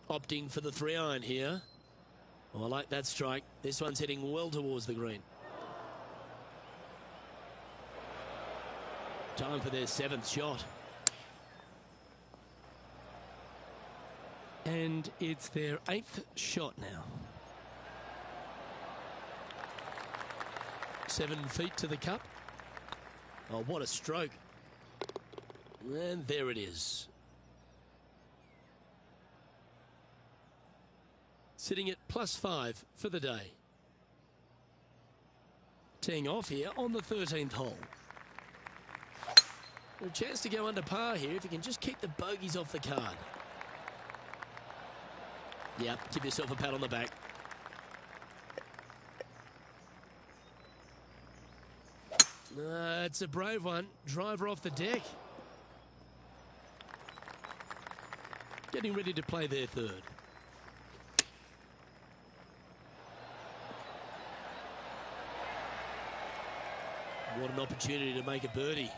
Opting for the 3-iron here. Oh, I like that strike. This one's heading well towards the green. Time for their 7th shot. And it's their 8th shot now. 7 feet to the cup. Oh, what a stroke. And there it is. Sitting at +5 for the day. Teeing off here on the 13th hole. A chance to go under par here if you can just keep the bogeys off the card. Yep, give yourself a pat on the back. It's a brave one. Driver off the deck. Getting ready to play their 3rd. What an opportunity to make a birdie.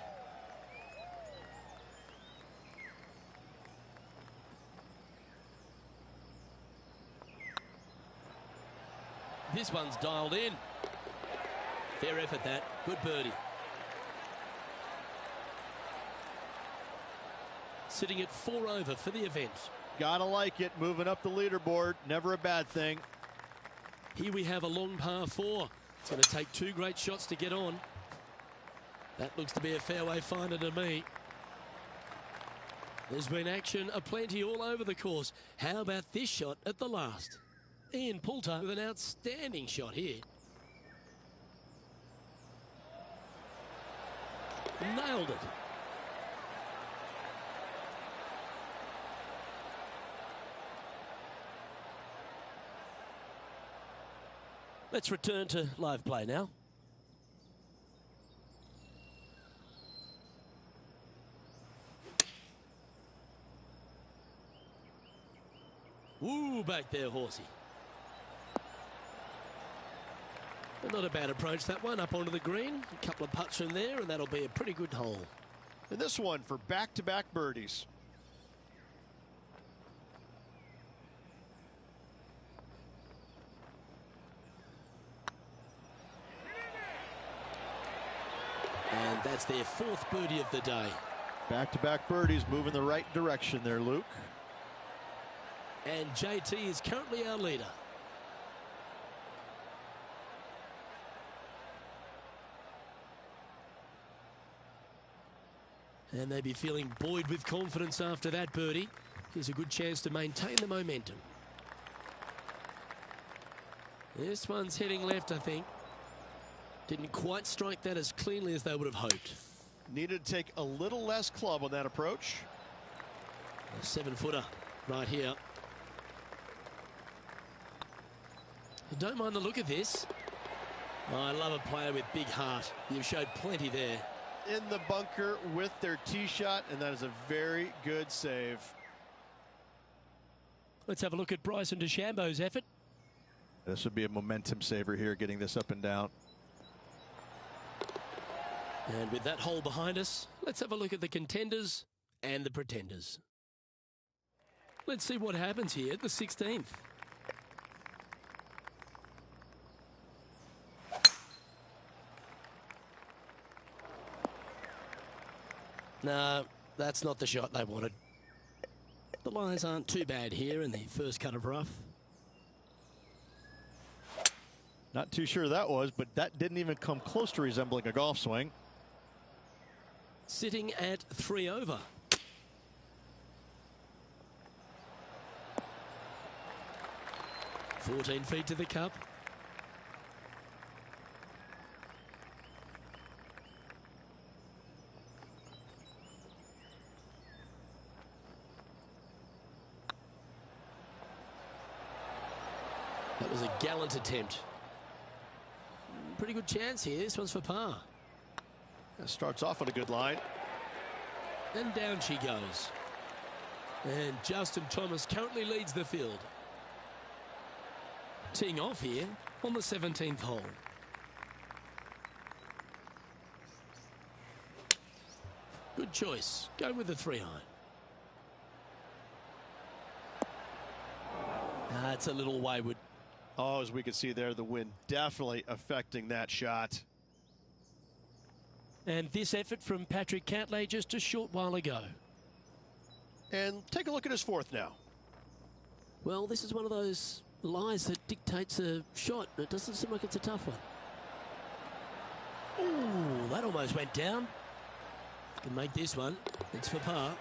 This one's dialed in. Fair effort that. Good birdie. Sitting at 4 over for the event. Gotta like it. Moving up the leaderboard. Never a bad thing. Here we have a long par 4. It's going to take 2 great shots to get on. That looks to be a fairway finder to me. There's been action aplenty all over the course. How about this shot at the last? Ian Poulter with an outstanding shot here. Nailed it. Let's return to live play now. Woo, back there, horsey. Not a bad approach, that one, up onto the green. A couple of putts from there, and that'll be a pretty good hole. And this one for back-to-back birdies. And that's their 4th birdie of the day. Back-to-back birdies, moving the right direction there, Luke. And JT is currently our leader. And they'd be feeling buoyed with confidence after that birdie. Here's a good chance to maintain the momentum. This one's heading left, I think. Didn't quite strike that as cleanly as they would have hoped. Needed to take a little less club on that approach. A 7-footer right here. I don't mind the look of this. Oh, I love a player with big heart. You've showed plenty there. In the bunker with their tee shot, and that is a very good save. Let's have a look at Bryson DeChambeau's effort. This would be a momentum saver here, getting this up and down. And with that hole behind us, let's have a look at the contenders and the pretenders. Let's see what happens here at the 16th. No, that's not the shot they wanted. The lies aren't too bad here in the first cut of rough. Not too sure that was, but that didn't even come close to resembling a golf swing. Sitting at 3 over. "14 feet to the cup. was a gallant attempt. Pretty good chance here. This one's for par. That starts off on a good line. And down she goes. And Justin Thomas currently leads the field. Teeing off here on the 17th hole. Good choice. Go with the 3 iron. It's a little wayward. Oh, as we can see there, the wind definitely affecting that shot. And this effort from Patrick Cantlay just a short while ago. And take a look at his 4th now. Well, this is one of those lies that dictates a shot. It doesn't seem like it's a tough one. Ooh, that almost went down. Can make this one. It's for par.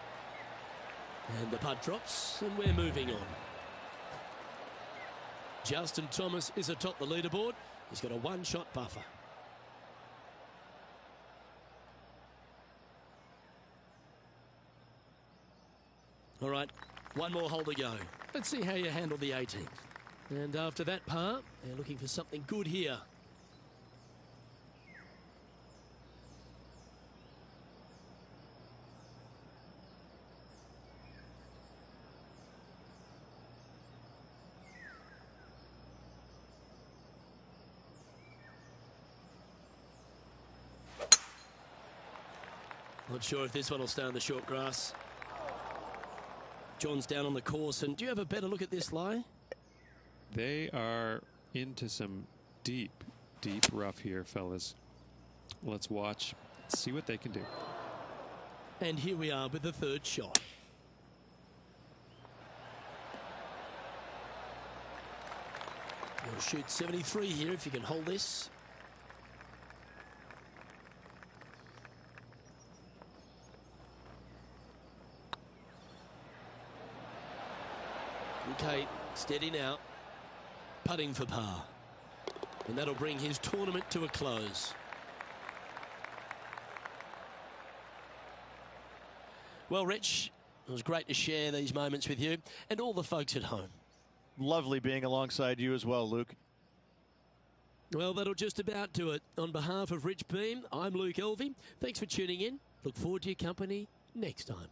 And the putt drops, and we're moving on. Justin Thomas is atop the leaderboard. He's got a 1-shot buffer. All right, one more hole to go. Let's see how you handle the 18th. And after that par, they're looking for something good here. Not sure if this one will stay on the short grass. John's down on the course, and do you have a better look at this lie? They are into some deep, deep rough here, fellas. Let's watch, see what they can do. And here we are with the 3rd shot. You'll shoot 73 here if you can hold this. Okay, steady now. Putting for par. And that'll bring his tournament to a close. Well, Rich, it was great to share these moments with you and all the folks at home. Lovely being alongside you as well, Luke. Well, that'll just about do it. On behalf of Rich Beam, I'm Luke Elvey. Thanks for tuning in. Look forward to your company next time.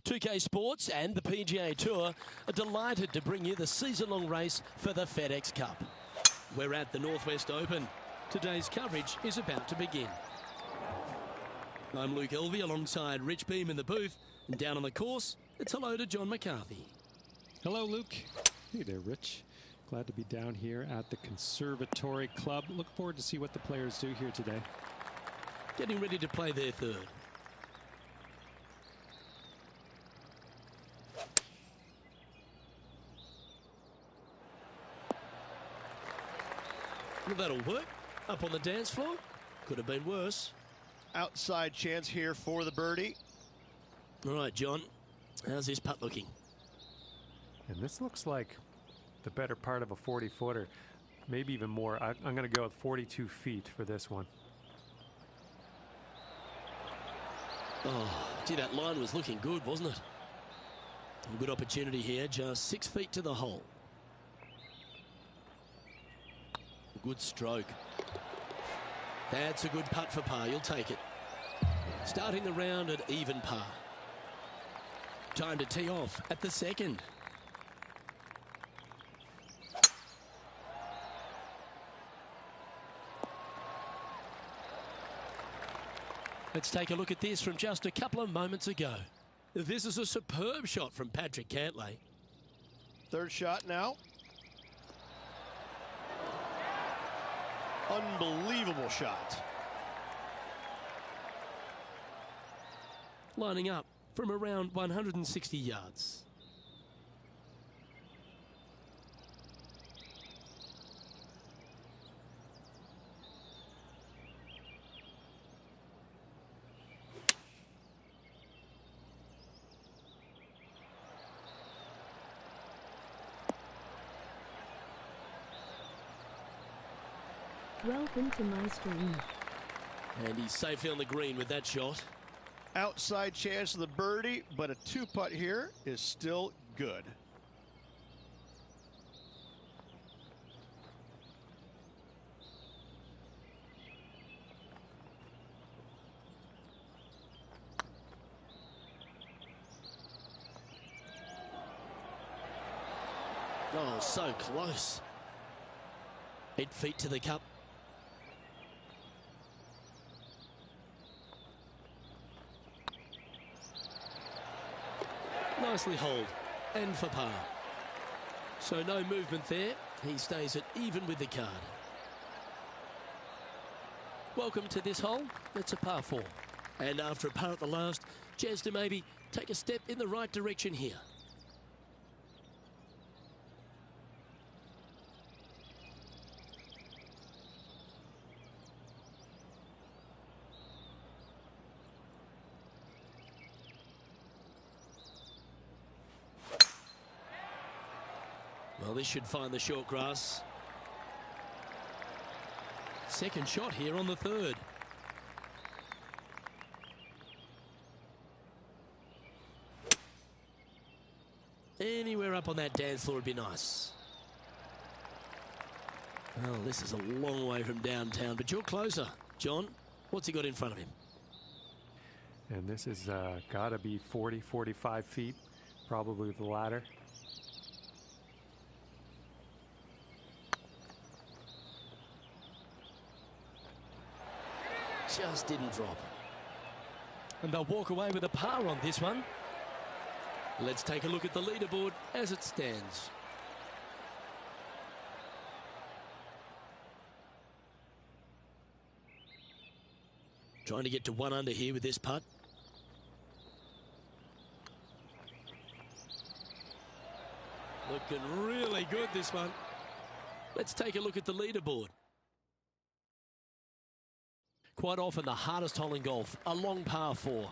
2K Sports and the PGA Tour are delighted to bring you the season-long race for the FedEx Cup. We're at the Northwest Open. Today's coverage is about to begin. I'm Luke Elvey alongside Rich Beam in the booth, and down on the course, it's hello to John McCarthy. Hello, Luke. Hey there, Rich. Glad to be down here at the Conservatory Club. Look forward to see what the players do here today. Getting ready to play their third. Well, that'll work. Up on the dance floor. Could have been worse. Outside chance here for the birdie. All right, John. How's this putt looking? And this looks like the better part of a 40-footer. Maybe even more. I'm going to go with 42 feet for this one. Oh, gee, that line was looking good, wasn't it? A good opportunity here. Just 6 feet to the hole. Good stroke. That's a good putt for par. You'll take it. Starting the round at even par. Time to tee off at the second. Let's take a look at this from just a couple of moments ago. This is a superb shot from Patrick Cantlay. Third shot now. Unbelievable shot. Lining up from around 160 yards. Welcome to my stream. And he's safely on the green with that shot. Outside chance of the birdie, but a two-putt here is still good. Oh, so close. 8 feet to the cup. Nicely holed, and for par. So no movement there. He stays at even with the card. Welcome to this hole. It's a par 4. And after a par at the last, chance to maybe take a step in the right direction here. Well, this should find the short grass. Second shot here on the third. Anywhere up on that dance floor would be nice. Well, this is a long way from downtown, but you're closer. John, what's he got in front of him? And this is got to be 40, 45 feet, probably the ladder. Just didn't drop. And they'll walk away with a par on this one. Let's take a look at the leaderboard as it stands. Trying to get to 1 under here with this putt. Looking really good, this one. Let's take a look at the leaderboard. Quite often the hardest hole in golf, a long par 4.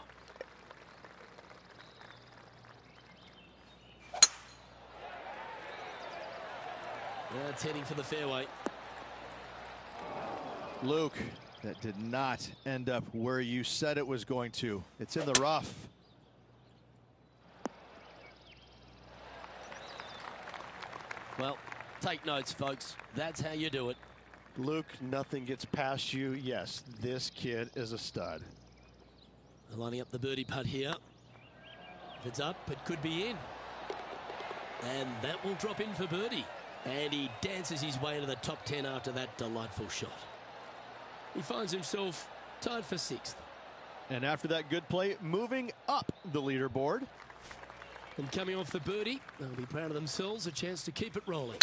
That's heading for the fairway. Luke, that did not end up where you said it was going to. It's in the rough. Well, take notes, folks. That's how you do it. Luke, nothing gets past you. Yes, this kid is a stud. Lining up the birdie putt here. If it's up, it could be in. And that will drop in for birdie. And he dances his way into the top 10 after that delightful shot. He finds himself tied for 6th. And after that good play, moving up the leaderboard. And coming off the birdie, they'll be proud of themselves, a chance to keep it rolling.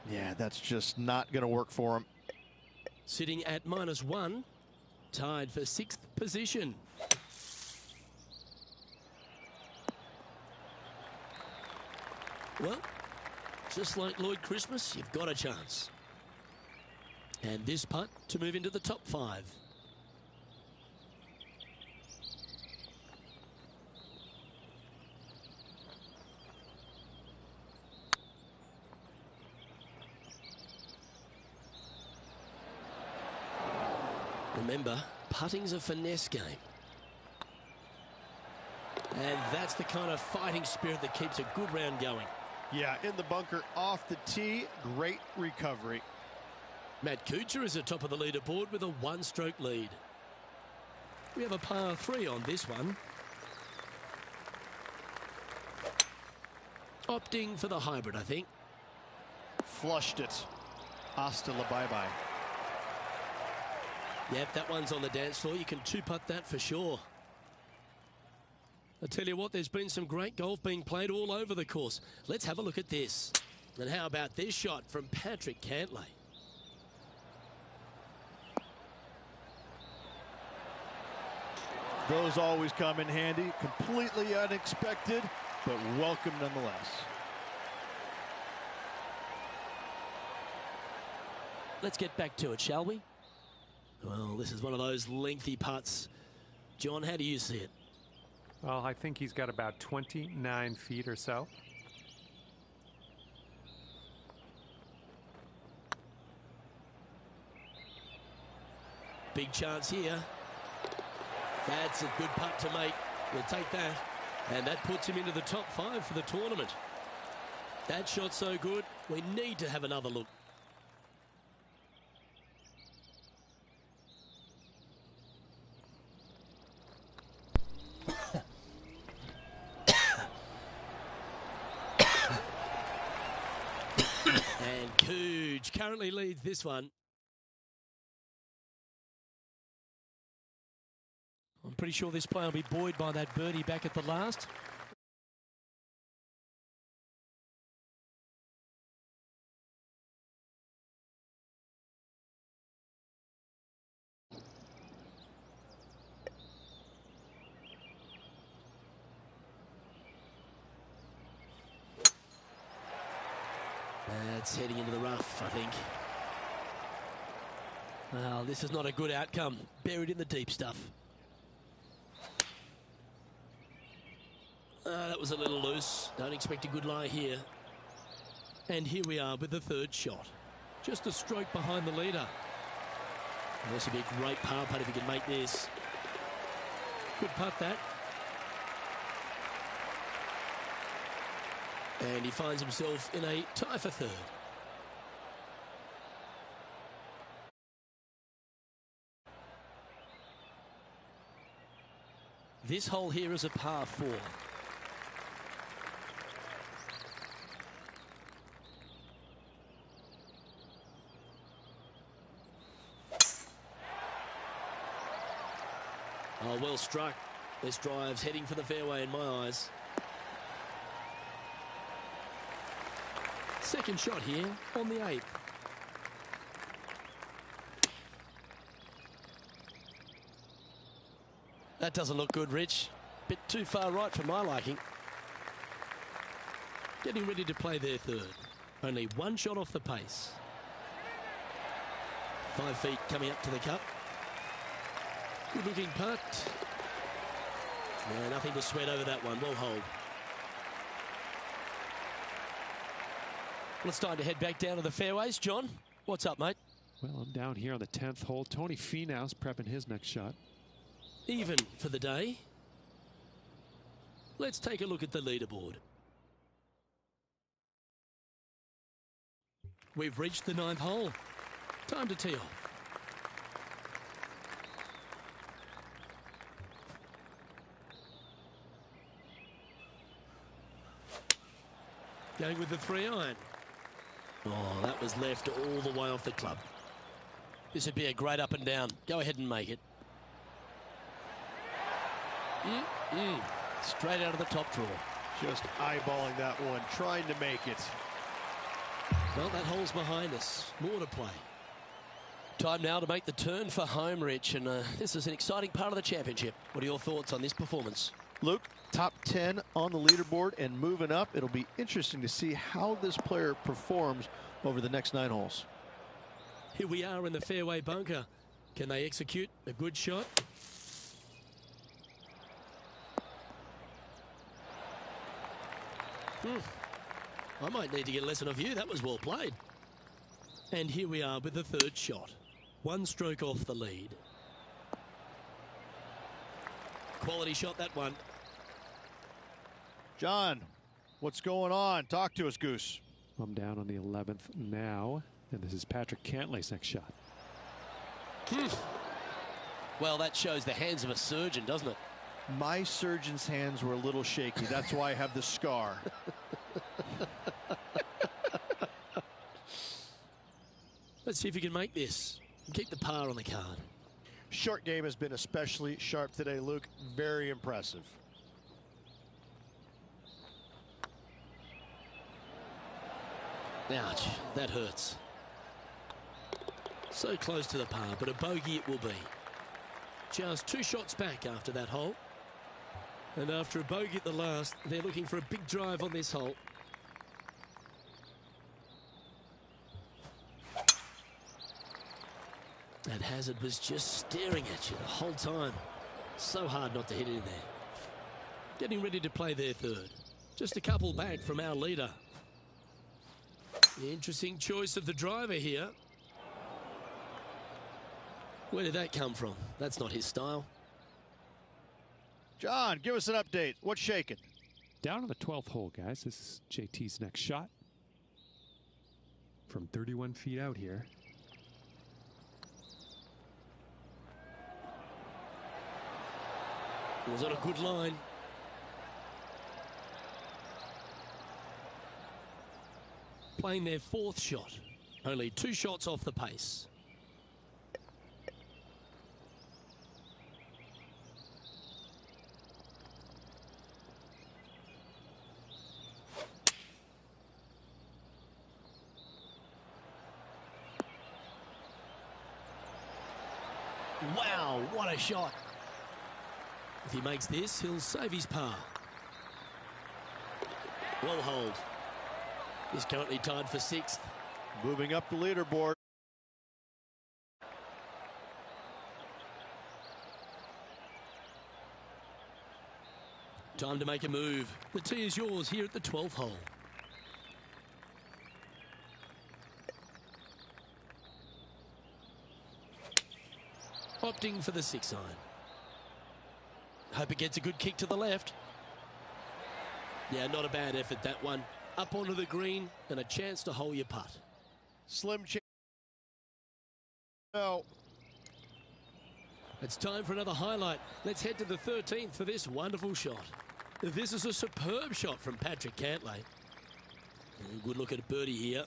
Yeah, that's just not going to work for him. Sitting at -1, tied for 6th position. Well, just like Lloyd Christmas, you've got a chance. And this putt to move into the top 5. Remember, putting's a finesse game. And that's the kind of fighting spirit that keeps a good round going. Yeah, in the bunker, off the tee, great recovery. Matt Kuchar is atop of the leaderboard with a 1-stroke lead. We have a par 3 on this one. Opting for the hybrid, I think. Flushed it. Hasta la bye-bye. Yep, that one's on the dance floor. You can 2-putt that for sure. I tell you what, there's been some great golf being played all over the course. Let's have a look at this. And how about this shot from Patrick Cantlay? Those always come in handy. Completely unexpected, but welcome nonetheless. Let's get back to it, shall we? Well, this is one of those lengthy putts. John, how do you see it? Well, I think he's got about 29 feet or so. Big chance here. That's a good putt to make. We'll take that. And that puts him into the top 5 for the tournament. That shot so good, we need to have another look. And Cooge currently leads this one. I'm pretty sure this player will be buoyed by that birdie back at the last. That's heading into the rough, I think. Well, this is not a good outcome. Buried in the deep stuff. That was a little loose. Don't expect a good lie here. And here we are with the 3rd shot. Just a stroke behind the leader. And this would be a great par putt if he can make this. Good putt, that. And he finds himself in a tie for 3rd. This hole here is a par 4. Oh, well struck. This drive's heading for the fairway in my eyes. Second shot here on the 8th. That doesn't look good, Rich. Bit too far right for my liking. Getting ready to play their 3rd. Only 1 shot off the pace. 5 feet coming up to the cup. Good looking putt. Yeah, nothing to sweat over that one. Well hold. Well, it's time to head back down to the fairways. John, what's up, mate? Well, I'm down here on the 10th hole. Tony Finau's prepping his next shot. Even for the day. Let's take a look at the leaderboard. We've reached the 9th hole. Time to tee off. Going with the 3-iron. Oh, that was left all the way off the club. This would be a great up and down. Go ahead and make it. Straight out of the top drawer. Just eyeballing that one, trying to make it. Well, that hole's behind us. More to play. Time now to make the turn for home, Rich. And this is an exciting part of the championship. What are your thoughts on this performance? Luke, top 10 on the leaderboard and moving up. It'll be interesting to see how this player performs over the next 9 holes. Here we are in the fairway bunker. Can they execute a good shot? I might need to get a lesson of you. That was well played. And here we are with the 3rd shot. 1 stroke off the lead. Quality shot, that one. John, what's going on? Talk to us, Goose. I'm down on the 11th now, and this is Patrick Cantlay's next shot. Well, that shows the hands of a surgeon, doesn't it? My surgeon's hands were a little shaky. That's why I have the scar. Let's see if you can make this and keep the par on the card. Short game has been especially sharp today, Luke. Very impressive. Ouch, that hurts. So close to the par, but a bogey it will be. Just 2 shots back after that hole. And after a bogey at the last, they're looking for a big drive on this hole. That hazard was just staring at you the whole time. So hard not to hit it in there. Getting ready to play their 3rd. Just a couple back from our leader. The interesting choice of the driver here. Where did that come from? That's not his style. John, give us an update. What's shaking? Down on the 12th hole, guys. This is JT's next shot. From 31 feet out here. Was on a good line. Playing their 4th shot. Only 2 shots off the pace. Wow, what a shot. If he makes this, he'll save his par. Well hold. He's currently tied for 6th. Moving up the leaderboard. Time to make a move. The tee is yours here at the 12th hole. Opting for the 6-iron. Hope it gets a good kick to the left. Yeah, not a bad effort, that one. Up onto the green and a chance to hole your putt. Slim chance. No. It's time for another highlight. Let's head to the 13th for this wonderful shot. This is a superb shot from Patrick Cantlay. Good look at a birdie here.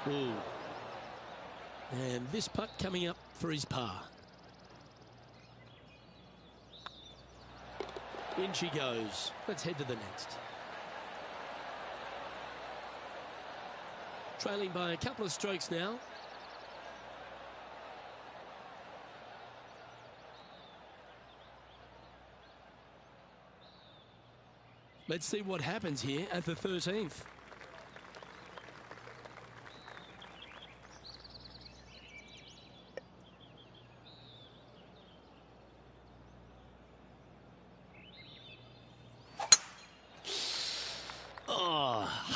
Ooh. And this putt coming up for his par. In she goes. Let's head to the next. Trailing by a couple of strokes now. Let's see what happens here at the 13th.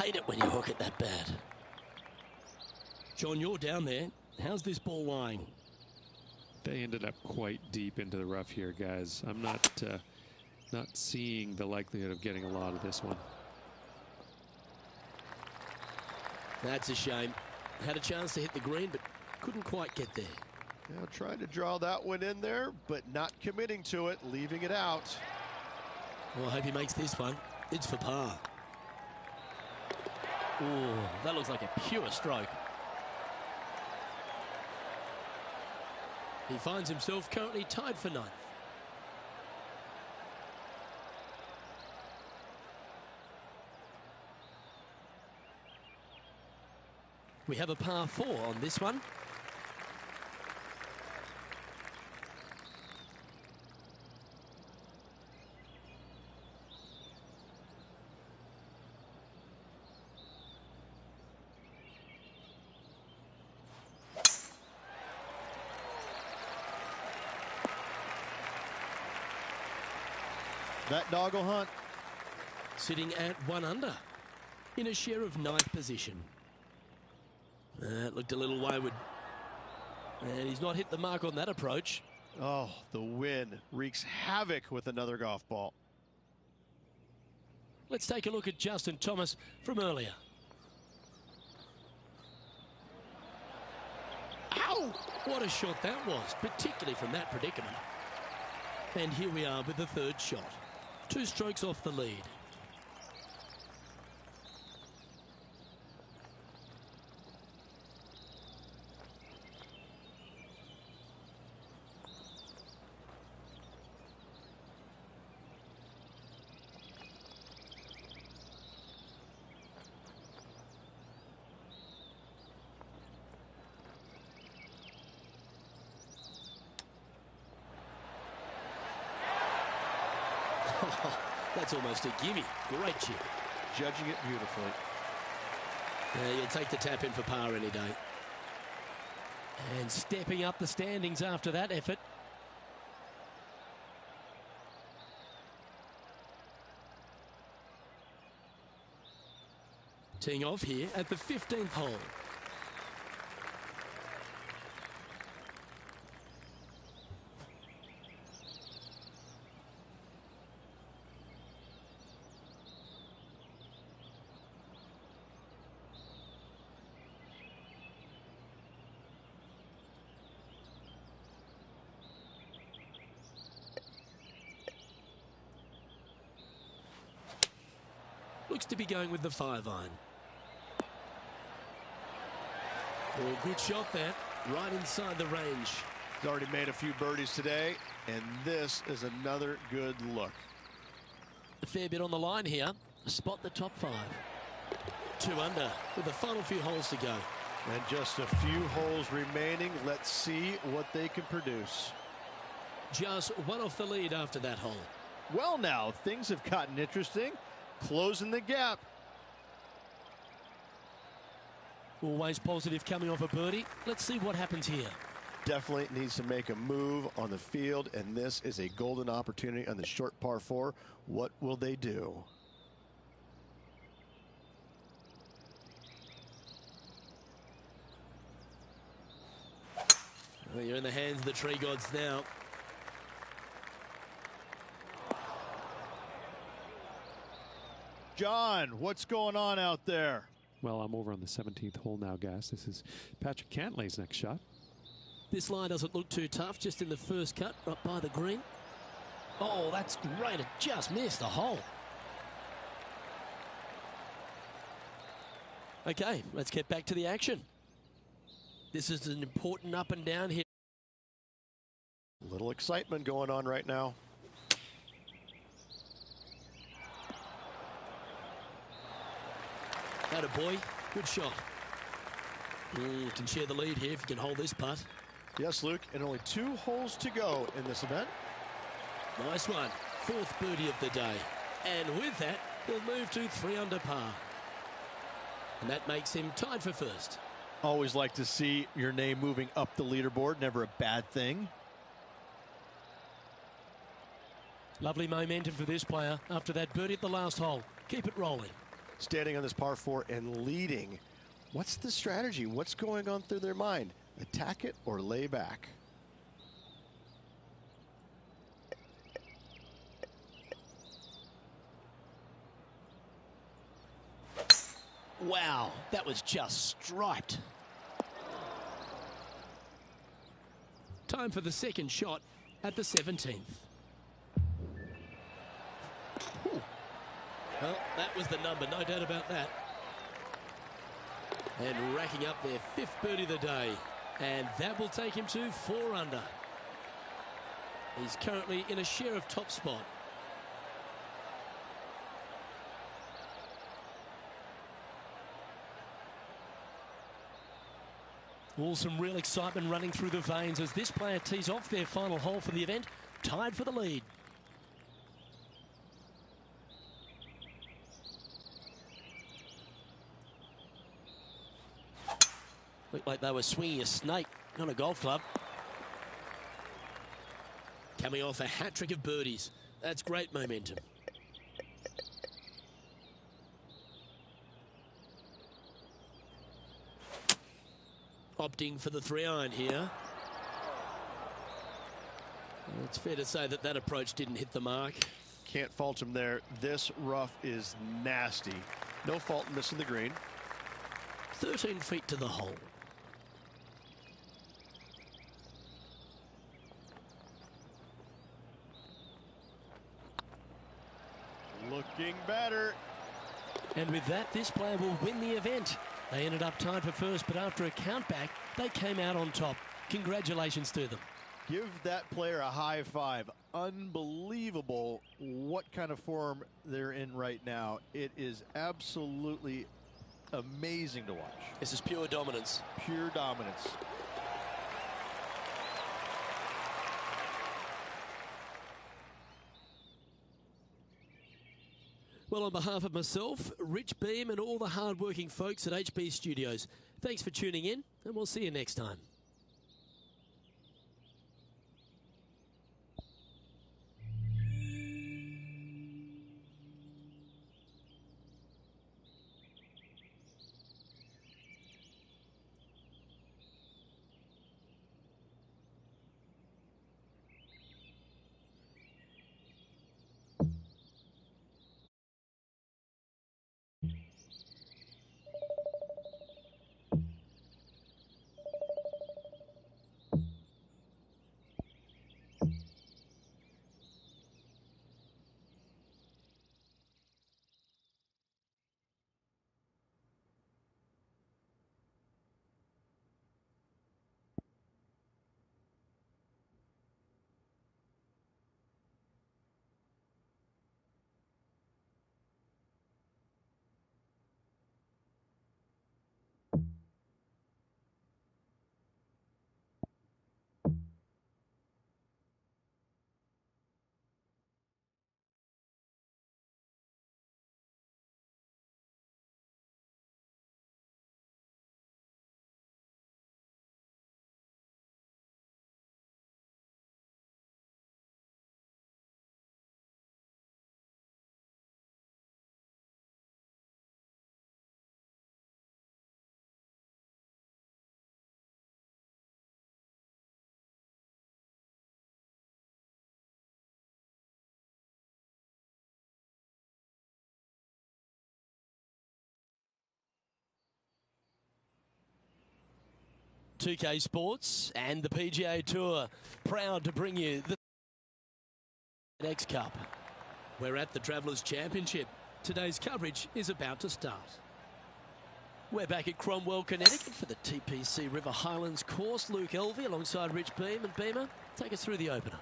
Hate it when you hook it that bad. John, you're down there. How's this ball lying? They ended up quite deep into the rough here, guys. I'm not seeing the likelihood of getting a lot of this one. That's a shame. Had a chance to hit the green, but couldn't quite get there. Now trying to draw that one in there, but not committing to it, leaving it out. Well, I hope he makes this one. It's for par. Oh, that looks like a pure stroke. He finds himself currently tied for ninth. We have a par 4 on this one. That dog will hunt. Sitting at 1 under in a share of 9th position. It looked a little wayward. And he's not hit the mark on that approach. Oh, the wind wreaks havoc with another golf ball. Let's take a look at Justin Thomas from earlier. Ow! What a shot that was, particularly from that predicament. And here we are with the third shot. 2 strokes off the lead. That's almost a gimme. Great chip. Judging it beautifully. You'll take the tap in for par any day. And stepping up the standings after that effort. Teeing off here at the 15th hole. Looks to be going with the 5-iron. Oh, good shot there, right inside the range. He's already made a few birdies today, and this is another good look. A fair bit on the line here. Spot the top 5. 2 under with the final few holes to go. And just a few holes remaining. Let's see what they can produce. Just 1 off the lead after that hole. Well, now things have gotten interesting. Closing the gap. Always positive coming off a birdie. Let's see what happens here. Definitely needs to make a move on the field, and this is a golden opportunity on the short par 4. What will they do? Well, you're in the hands of the tree gods now. John, what's going on out there? Well, I'm over on the 17th hole now, guys. This is Patrick Cantlay's next shot. This line doesn't look too tough, just in the first cut, right by the green. Oh, that's great. It just missed the hole. Okay, let's get back to the action. This is an important up and down here. A little excitement going on right now. Atta boy, good shot. Can share the lead here if you can hold this putt. Yes, Luke, and only 2 holes to go in this event. Nice one. 4th birdie of the day. And with that, he'll move to 3 under par. And that makes him tied for first. Always like to see your name moving up the leaderboard. Never a bad thing. Lovely momentum for this player after that birdie at the last hole. Keep it rolling. Standing on this par 4 and leading. What's the strategy? What's going on through their mind? Attack it or lay back? Wow, that was just striped. Time for the second shot at the 17th. Ooh. Well, that was the number, no doubt about that. And racking up their 5th birdie of the day. And that will take him to 4 under. He's currently in a share of top spot. All some real excitement running through the veins as this player tees off their final hole for the event, tied for the lead. Looked like they were swinging a snake, not a golf club. Coming off a hat-trick of birdies. That's great momentum. Opting for the 3-iron here. Well, it's fair to say that that approach didn't hit the mark. Can't fault him there. This rough is nasty. No fault in missing the green. 13 feet to the hole. Looking better. And with that, this player will win the event. They ended up tied for first, but after a countback, they came out on top. Congratulations to them. Give that player a high five. Unbelievable what kind of form they're in right now. It is absolutely amazing to watch. This is pure dominance. Pure dominance. Well, on behalf of myself, Rich Beam, and all the hard-working folks at HB Studios, thanks for tuning in, and we'll see you next time. .2K Sports and the PGA Tour proud to bring you the X Cup. We're at the Travellers Championship. Today's coverage is about to start. We're back at Cromwell, Connecticut for the TPC River Highlands course. Luke Elvey alongside Rich Beam. And Beamer, take us through the opener.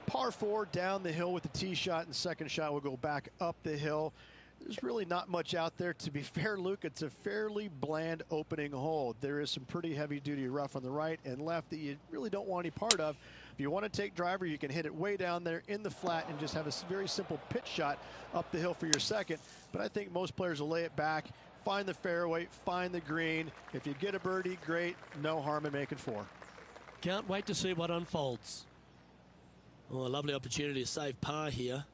Par 4 down the hill with the tee shot, and second shot will go back up the hill. There's really not much out there. To be fair, Luke, it's a fairly bland opening hole. There is some pretty heavy-duty rough on the right and left that you really don't want any part of. If you want to take driver, you can hit it way down there in the flat and just have a very simple pitch shot up the hill for your second. But I think most players will lay it back, find the fairway, find the green. If you get a birdie, great. No harm in making 4. Can't wait to see what unfolds. Oh, a lovely opportunity to save par here.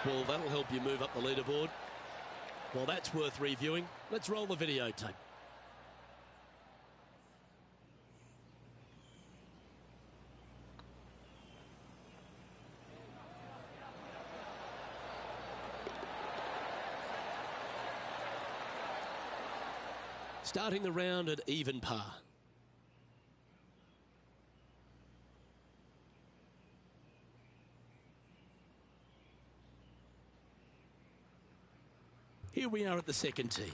Well, that'll help you move up the leaderboard. Well, that's worth reviewing. Let's roll the videotape. Starting the round at even par. Here we are at the second tee.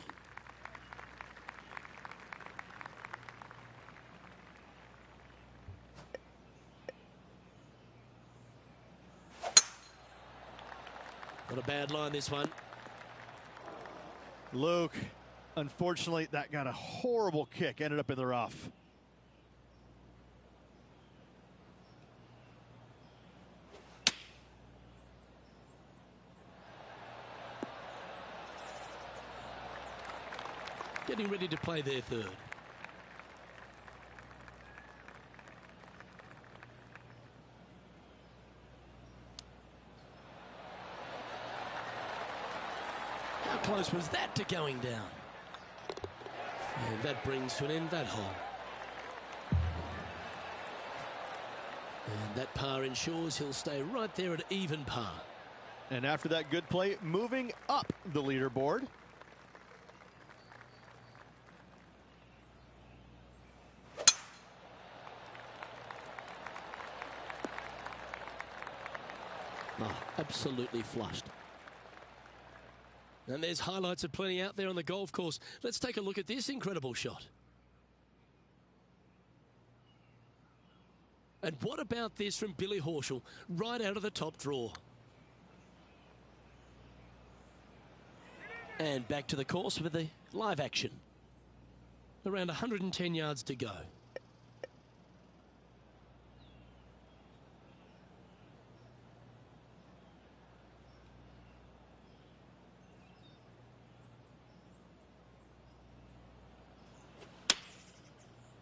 Not a bad line, this one. Luke, unfortunately, that got a horrible kick. Ended up in the rough. Getting ready to play their third. How close was that to going down? And that brings to an end that hole. And that par ensures he'll stay right there at even par. And after that good play, moving up the leaderboard. Oh, absolutely flushed. And there's highlights of plenty out there on the golf course. Let's take a look at this incredible shot. And what about this from Billy Horschel, right out of the top draw? And back to the course with the live action. Around 110 yards to go.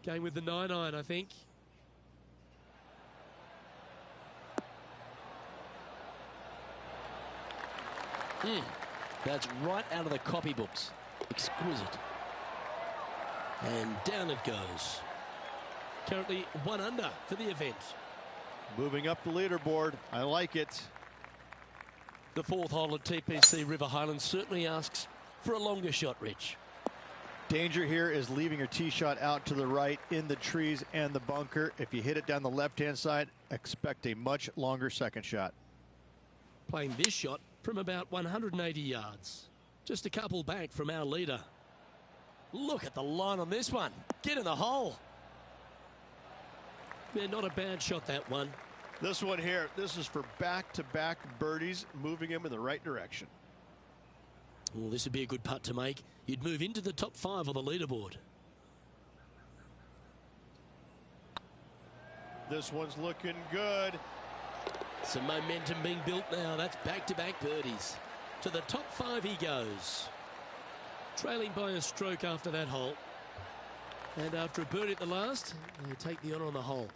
Going with the 9-iron, I think. That's right out of the copybooks. Exquisite. And down it goes. Currently 1 under for the event. Moving up the leaderboard. I like it. The 4th hole at TPC River Highlands certainly asks for a longer shot, Rich. Danger here is leaving your tee shot out to the right in the trees and the bunker. If you hit it down the left-hand side, expect a much longer second shot. Playing this shot from about 180 yards. Just a couple back from our leader. Look at the line on this one. Get in the hole. Yeah, not a bad shot, that one. This one here, this is for back-to-back birdies, moving him in the right direction. Well, this would be a good putt to make. You'd move into the top 5 on the leaderboard. This one's looking good. Some momentum being built now. That's back-to-back birdies. To the top 5 he goes. Trailing by a stroke after that hole. And after a birdie at the last, they take the honour on the hole.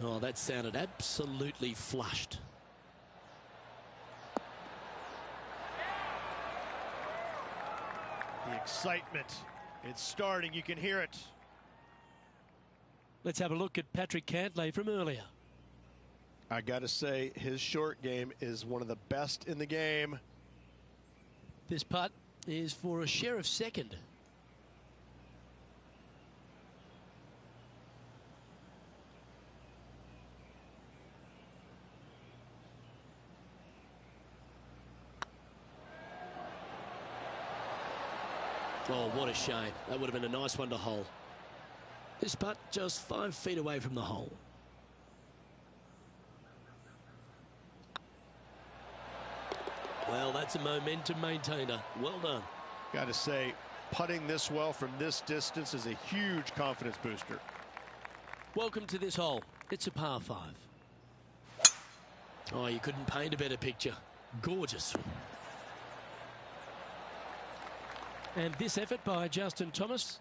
Oh, that sounded absolutely flushed. The excitement, it's starting. You can hear it. Let's have a look at Patrick Cantlay from earlier. I got to say, his short game is one of the best in the game. This putt is for a share of second. Oh, what a shame. That would have been a nice one to hole. This putt just 5 feet away from the hole. Well, that's a momentum maintainer. Well done. Got to say, putting this well from this distance is a huge confidence booster. Welcome to this hole. It's a par 5. Oh, you couldn't paint a better picture. Gorgeous. And this effort by Justin Thomas.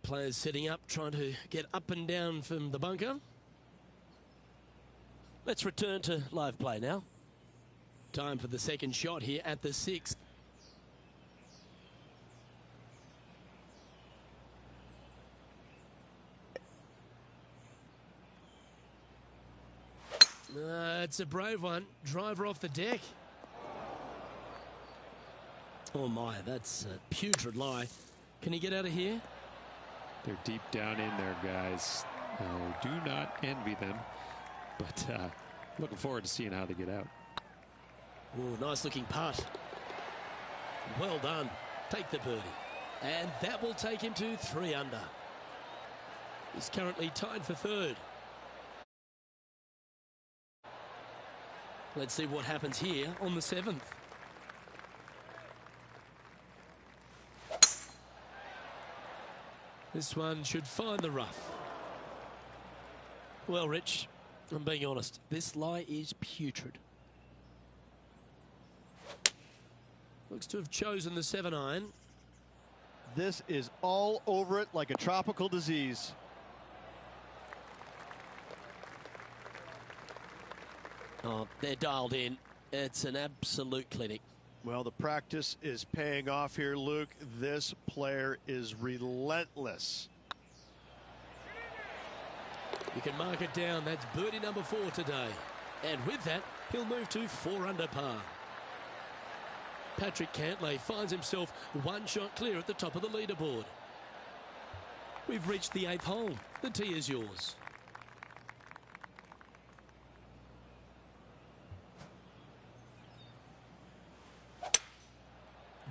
Players setting up, trying to get up and down from the bunker. Let's return to live play now. Time for the second shot here at the 6th. It's a brave one. Driver off the deck. Oh my, that's a putrid lie. Can he get out of here? They're deep down in there, guys. I do not envy them, but looking forward to seeing how they get out. Oh, nice looking putt. Well done. Take the birdie. And that will take him to 3 under. He's currently tied for 3rd. Let's see what happens here on the 7th. This one should find the rough. Well, Rich, I'm being honest. This lie is putrid. Looks to have chosen the 7-iron. This is all over it like a tropical disease. Oh, they're dialed in. It's an absolute clinic. Well, the practice is paying off here, Luke. This player is relentless. You can mark it down. That's birdie number 4 today. And with that, he'll move to 4 under par. Patrick Cantlay finds himself 1 shot clear at the top of the leaderboard. We've reached the 8th hole. The tee is yours.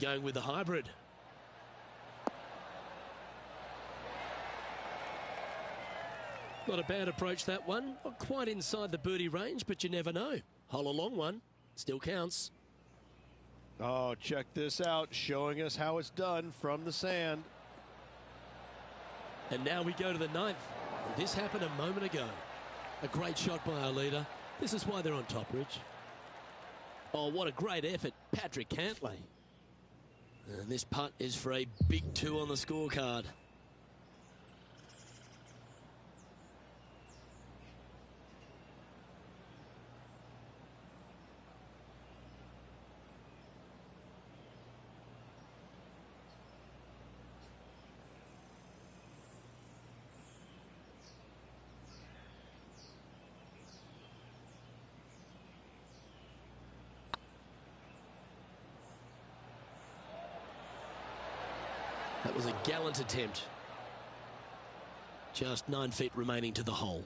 Going with the hybrid. Not a bad approach, that one. Not quite inside the birdie range, but you never know. Hole a long one. Still counts. Oh, check this out. Showing us how it's done from the sand. And now we go to the 9th. This happened a moment ago. A great shot by our leader. This is why they're on top, Rich. Oh, what a great effort, Patrick Cantlay. And this putt is for a big 2 on the scorecard. That was a gallant attempt. Just 9 feet remaining to the hole.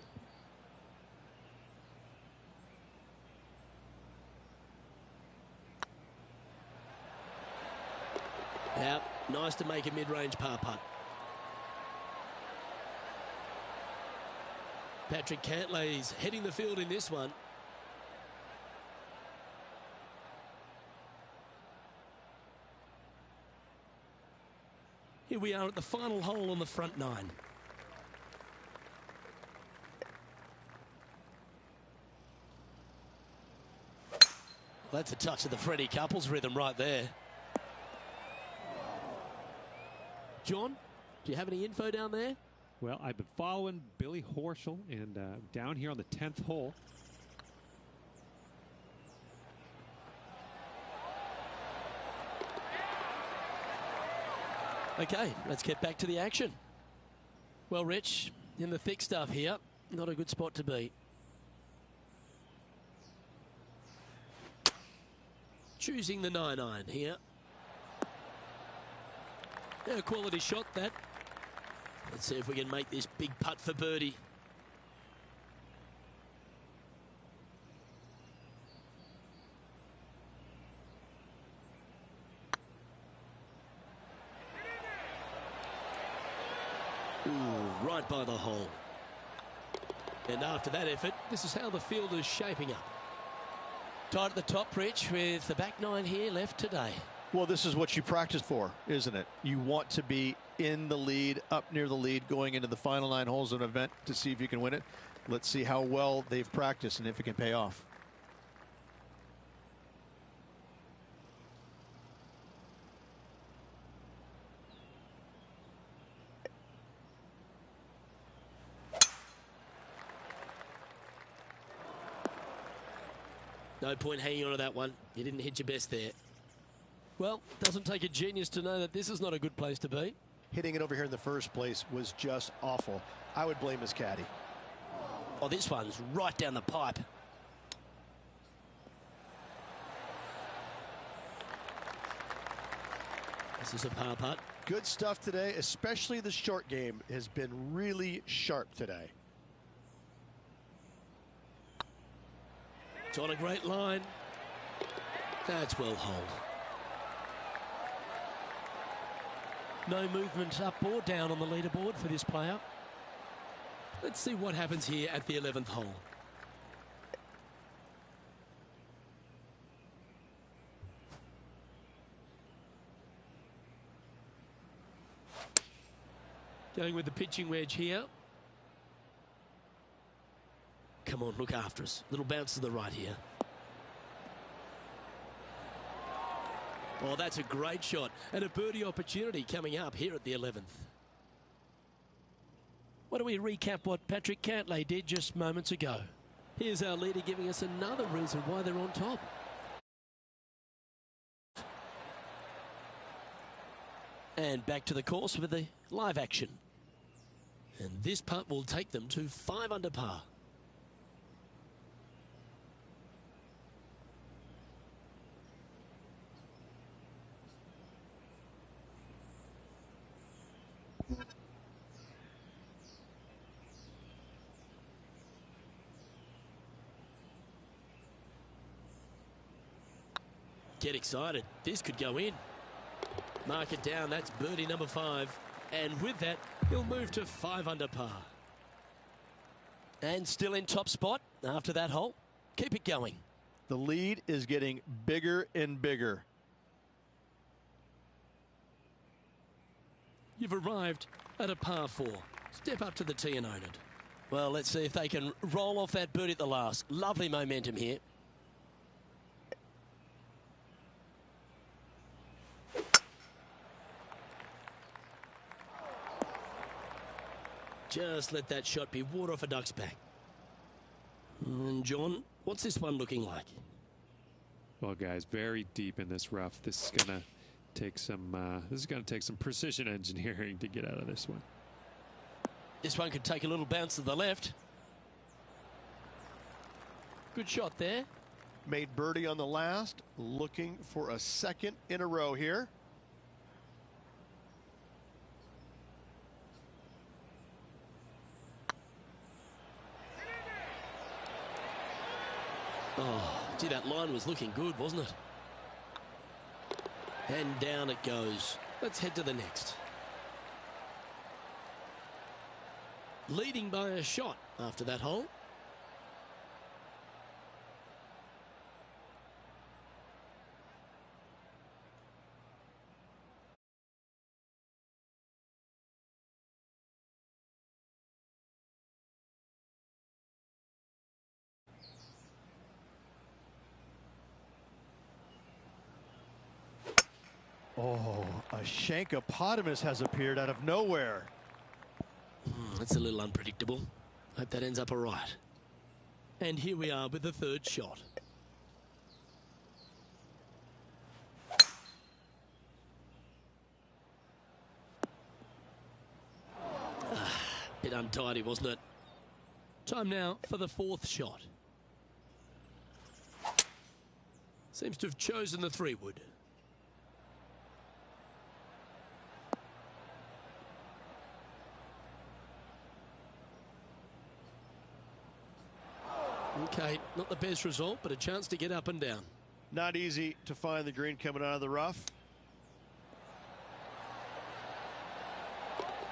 Yeah, nice to make a mid-range par putt. Patrick Cantlay's heading the field in this one. Here we are at the final hole on the front 9. That's a touch of the Freddie Couples rhythm right there. John, do you have any info down there? Well, I've been following Billy Horschel, and down here on the 10th hole. Okay, let's get back to the action. Well, Rich, in the thick stuff here, not a good spot to be. Choosing the 9-iron here. A quality shot, that. Let's see if we can make this big putt for birdie. Ooh, right by the hole. And after that effort, this is how the field is shaping up. Tight at the top, Rich, with the back 9 here left today. Well, this is what you practice for, isn't it? You want to be in the lead, up near the lead, going into the final 9 holes of an event to see if you can win it. Let's see how well they've practiced and if it can pay off. No point hanging on to that one. You didn't hit your best there. Well, doesn't take a genius to know that this is not a good place to be. Hitting it over here in the first place was just awful. I would blame his caddy. Oh, this one's right down the pipe. This is a par putt. Good stuff today, especially the short game has been really sharp today. It's on a great line. That's well holed. No movement up or down on the leaderboard for this player. Let's see what happens here at the 11th hole. Going with the pitching wedge here. Come on, look after us. Little bounce to the right here. Oh, that's a great shot and a birdie opportunity coming up here at the 11th. Why don't we recap what Patrick Cantlay did just moments ago? Here's our leader giving us another reason why they're on top. And back to the course with the live action. And this putt will take them to 5 under par. Get excited. This could go in. Mark it down. That's birdie number 5. And with that, he'll move to 5 under par. And still in top spot after that hole. Keep it going. The lead is getting bigger and bigger. You've arrived at a par 4. Step up to the tee and own it. Well, let's see if they can roll off that birdie at the last. Lovely momentum here. Just let that shot be water off a duck's back. And John, what's this one looking like? Well, guys, very deep in this rough. This is gonna take some precision engineering to get out of this one. This one could take a little bounce to the left. Good shot there. Made birdie on the last, looking for a second in a row here. Oh, gee, that line was looking good, wasn't it? And down it goes. Let's head to the next. Leading by a shot after that hole. Oh, a Shankopotamus has appeared out of nowhere. That's a little unpredictable. Hope that ends up all right. And here we are with the third shot. Bit untidy, wasn't it? Time now for the fourth shot. Seems to have chosen the 3-wood. Okay, not the best result, but a chance to get up and down. Not easy to find the green coming out of the rough.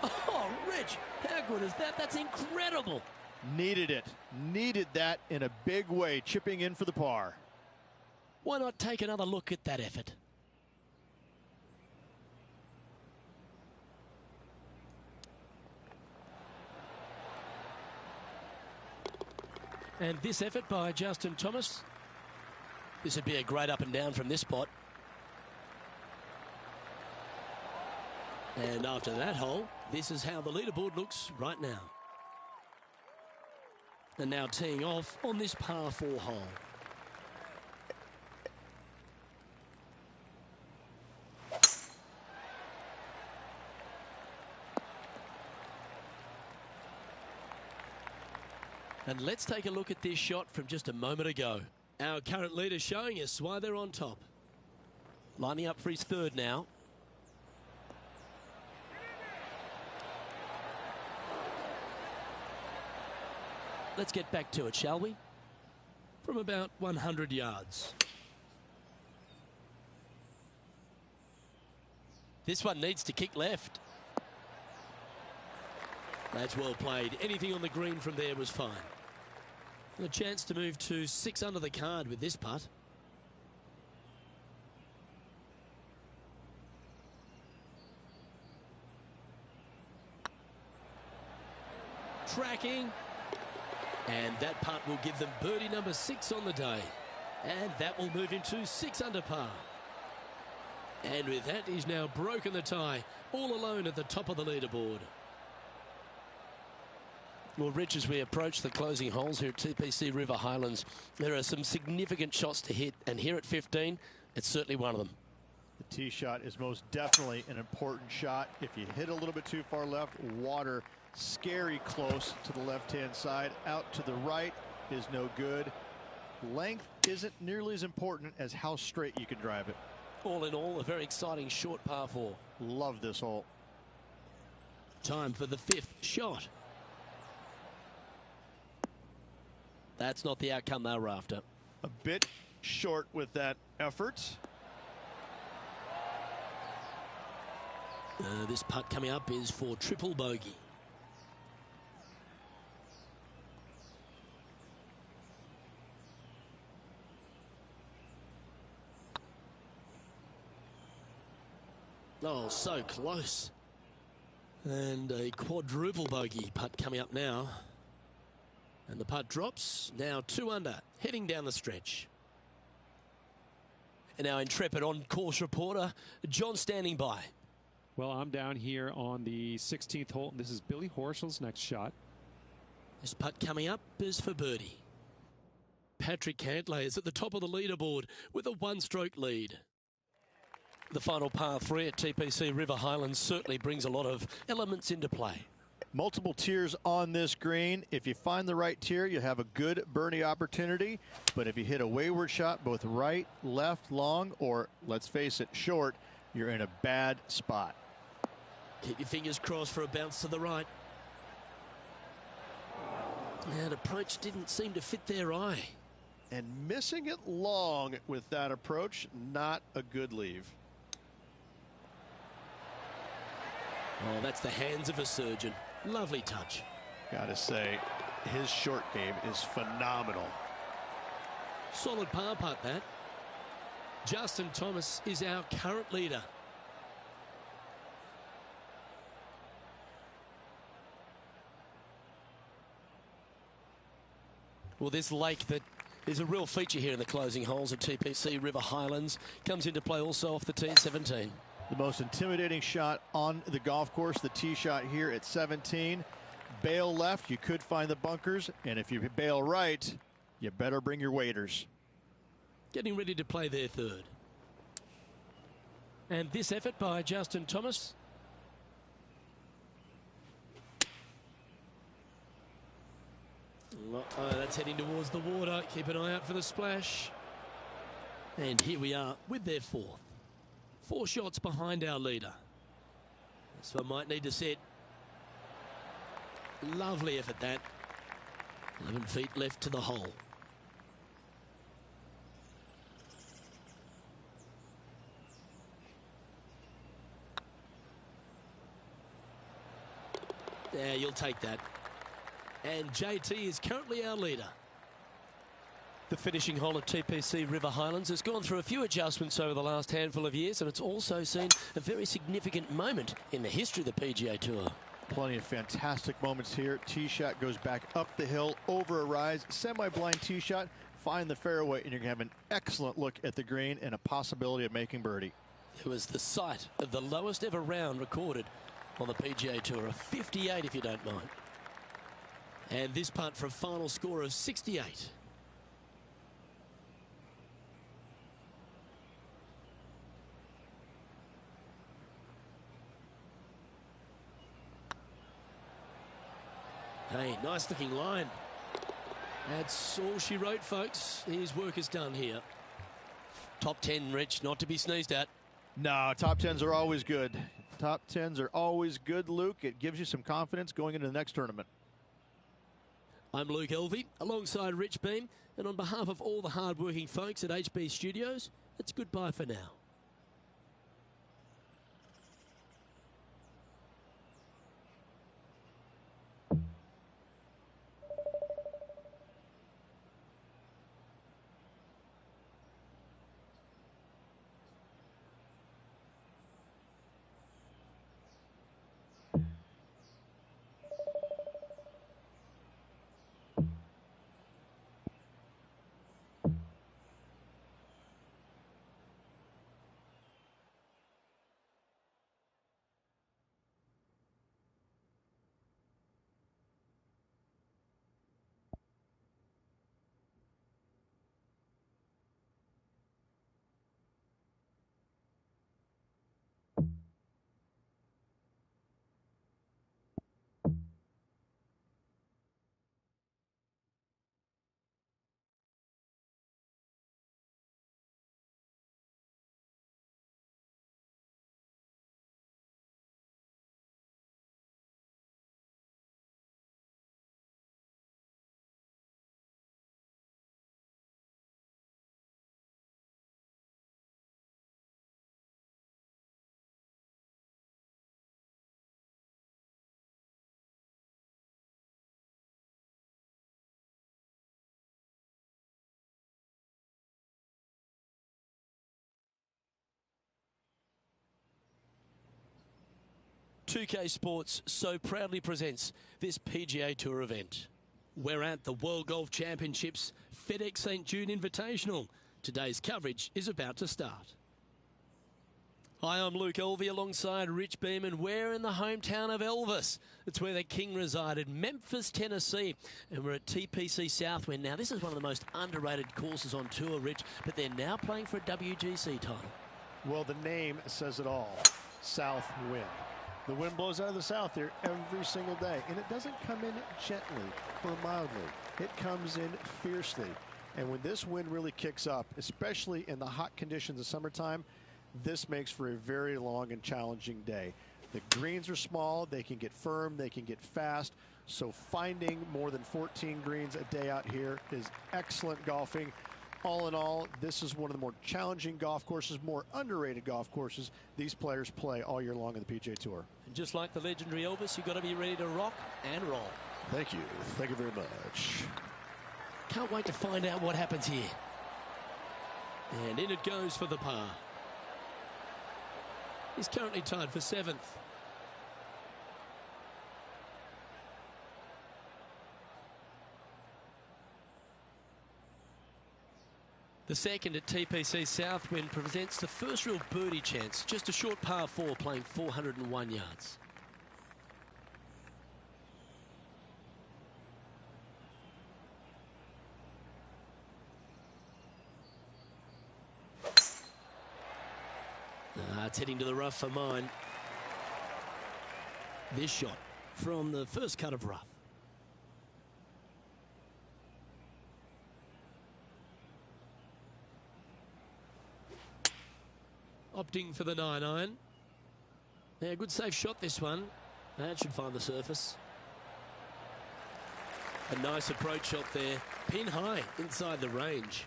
Oh, Rich, how good is that? That's incredible. Needed it. Needed that in a big way, chipping in for the par. Why not take another look at that effort? And this effort by Justin Thomas. This would be a great up and down from this spot. And after that hole, this is how the leaderboard looks right now. And now teeing off on this par 4 hole. And let's take a look at this shot from just a moment ago. Our current leader showing us why they're on top. Lining up for his third now. let's get back to it, shall we? From about 100 yards. This one needs to kick left. That's well played. Anything on the green from there was fine. And a chance to move to 6 under the card with this putt. Tracking. And that putt will give them birdie number 6 on the day. And that will move him to 6 under par. And with that, he's now broken the tie, all alone at the top of the leaderboard. Well, Rich, as we approach the closing holes here at TPC River Highlands, there are some significant shots to hit, and here at 15, it's certainly one of them. The tee shot is most definitely an important shot. If you hit a little bit too far left, water scary close to the left-hand side. Out to the right is no good. Length isn't nearly as important as how straight you can drive it. All in all, a very exciting short par 4. Love this hole. Time for the 5th shot. That's not the outcome they were after. A bit short with that effort. This putt coming up is for triple bogey. Oh, so close. And a quadruple bogey putt coming up now. And the putt drops, now 2 under, heading down the stretch. And our intrepid on-course reporter, John, standing by. Well, I'm down here on the 16th hole. This is Billy Horschel's next shot. This putt coming up is for birdie. Patrick Cantlay is at the top of the leaderboard with a 1-stroke lead. The final par 3 at TPC River Highlands certainly brings a lot of elements into play. Multiple tiers on this green. If you find the right tier, you have a good birdie opportunity. But if you hit a wayward shot, both right, left, long, or let's face it, short, you're in a bad spot. Keep your fingers crossed for a bounce to the right. That approach didn't seem to fit their eye. And missing it long with that approach, not a good leave. Oh, that's the hands of a surgeon. Lovely touch. Gotta say, his short game is phenomenal. Solid par putt, that. Justin Thomas is our current leader. Well, this lake that is a real feature here in the closing holes at TPC River Highlands comes into play also off the tee at 17. The most intimidating shot on the golf course, the tee shot here at 17. Bail left, you could find the bunkers, and if you bail right, you better bring your waders. Getting ready to play their 3rd. And this effort by Justin Thomas. Oh, that's heading towards the water. Keep an eye out for the splash. And here we are with their 4th. 4 shots behind our leader. This one might need to set. Lovely effort, that. 11 feet left to the hole. Yeah, you'll take that. And JT is currently our leader. The finishing hole at TPC River Highlands has gone through a few adjustments over the last handful of years, and it's also seen a very significant moment in the history of the PGA Tour. Plenty of fantastic moments here. Tee shot goes back up the hill, over a rise, semi-blind tee shot, find the fairway, and you're going to have an excellent look at the green and a possibility of making birdie. It was the site of the lowest ever round recorded on the PGA Tour, a 58 if you don't mind. And this putt for a final score of 68. Hey, nice looking line. That's all she wrote, folks. His work is done here. Top 10, Rich, not to be sneezed at. No, top 10s are always good. Top 10s are always good, Luke. It gives you some confidence going into the next tournament. I'm Luke Elvey, alongside Rich Beam, and on behalf of all the hard-working folks at HB Studios, it's goodbye for now. .2K Sports so proudly presents this PGA Tour event. We're at the World Golf Championships FedEx St. Jude Invitational. Today's coverage is about to start. Hi, I'm Luke Elvey alongside Rich Beam, and we're in the hometown of Elvis. It's where the king resided, Memphis, Tennessee. And we're at TPC Southwind. Now, this is one of the most underrated courses on tour, Rich, but they're now playing for a WGC title. Well, the name says it all. Southwind. The wind blows out of the south here every single day, and it doesn't come in gently or mildly. It comes in fiercely. And when this wind really kicks up, especially in the hot conditions of summertime, this makes for a very long and challenging day. The greens are small, they can get firm, they can get fast, so finding more than 14 greens a day out here is excellent golfing. All in all, this is one of the more challenging golf courses, more underrated golf courses these players play all year long in the PGA Tour. And just like the legendary Elvis, you've got to be ready to rock and roll. Thank you. Thank you very much. Can't wait to find out what happens here. And in it goes for the par. He's currently tied for 7th. The second at TPC Southwind presents the first real birdie chance. Just a short par 4 playing 401 yards. It's heading to the rough for mine. This shot from the first cut of rough. Opting for the 9-iron. Yeah, good safe shot this one. That should find the surface. A nice approach shot there. Pin high inside the range.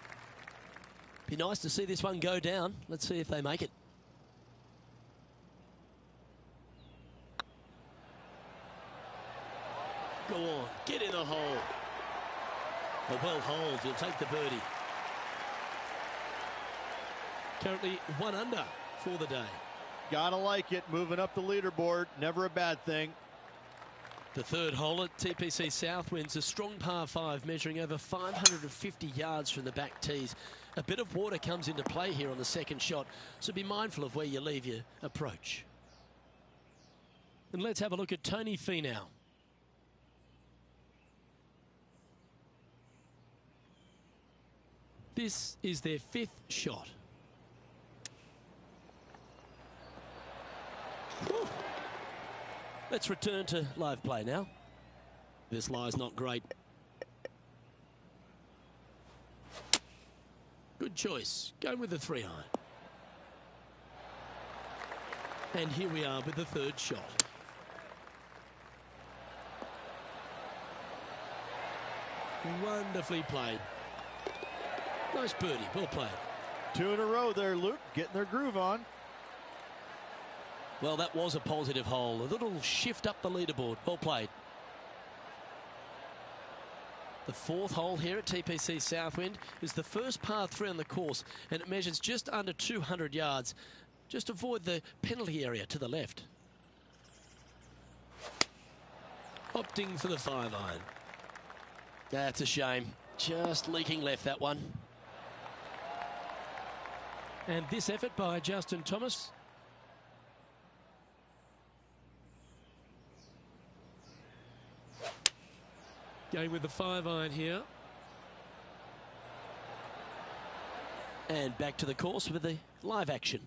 Be nice to see this one go down. Let's see if they make it. Go on, get in the hole. A well hold, you'll take the birdie. Currently 1 under for the day. Gotta like it, moving up the leaderboard, never a bad thing. The third hole at TPC Southwind's a strong par 5 measuring over 550 yards from the back tees. A bit of water comes into play here on the second shot, so be mindful of where you leave your approach. And let's have a look at Tony Finau. This is their 5th shot. Whew. Let's return to live play now. This lie's not great. Good choice. Going with the 3-iron. And here we are with the third shot. Wonderfully played. Nice birdie. Well played. 2 in a row there, Luke, getting their groove on. Well, that was a positive hole. A little shift up the leaderboard. Well played. The 4th hole here at TPC Southwind is the first par 3 on the course, and it measures just under 200 yards. Just avoid the penalty area to the left. Opting for the 5-iron. That's a shame. Just leaking left, that one. And this effort by Justin Thomas. Going with the 5-iron here. And back to the course with the live action.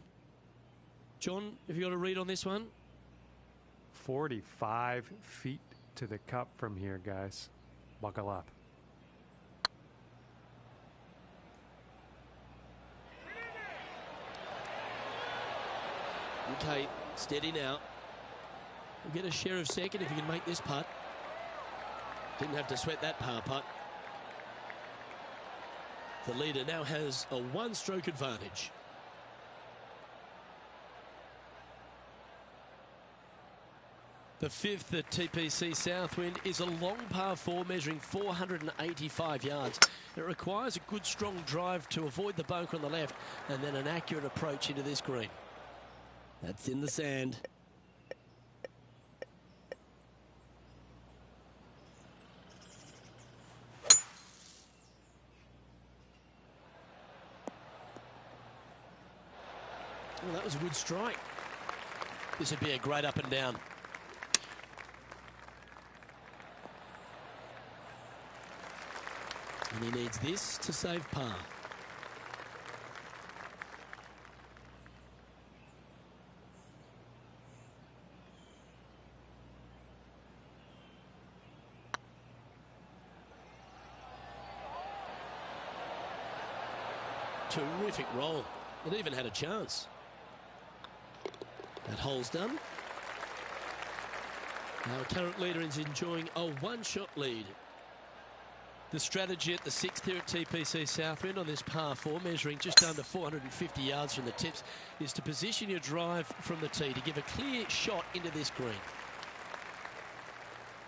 John, have you got a read on this one? 45 feet to the cup from here, guys. Buckle up. Okay, steady now. We'll get a share of second if you can make this putt. Didn't have to sweat that par putt. The leader now has a 1-stroke advantage. The 5th at TPC Southwind is a long par 4 measuring 485 yards. It requires a good strong drive to avoid the bunker on the left and then an accurate approach into this green. That's in the sand. Well, that was a good strike. This would be a great up and down. And he needs this to save par. Terrific roll. It even had a chance. That hole's done. Our current leader is enjoying a 1-shot lead. The strategy at the 6th here at TPC Southwind on this par 4, measuring just under 450 yards from the tips, is to position your drive from the tee to give a clear shot into this green.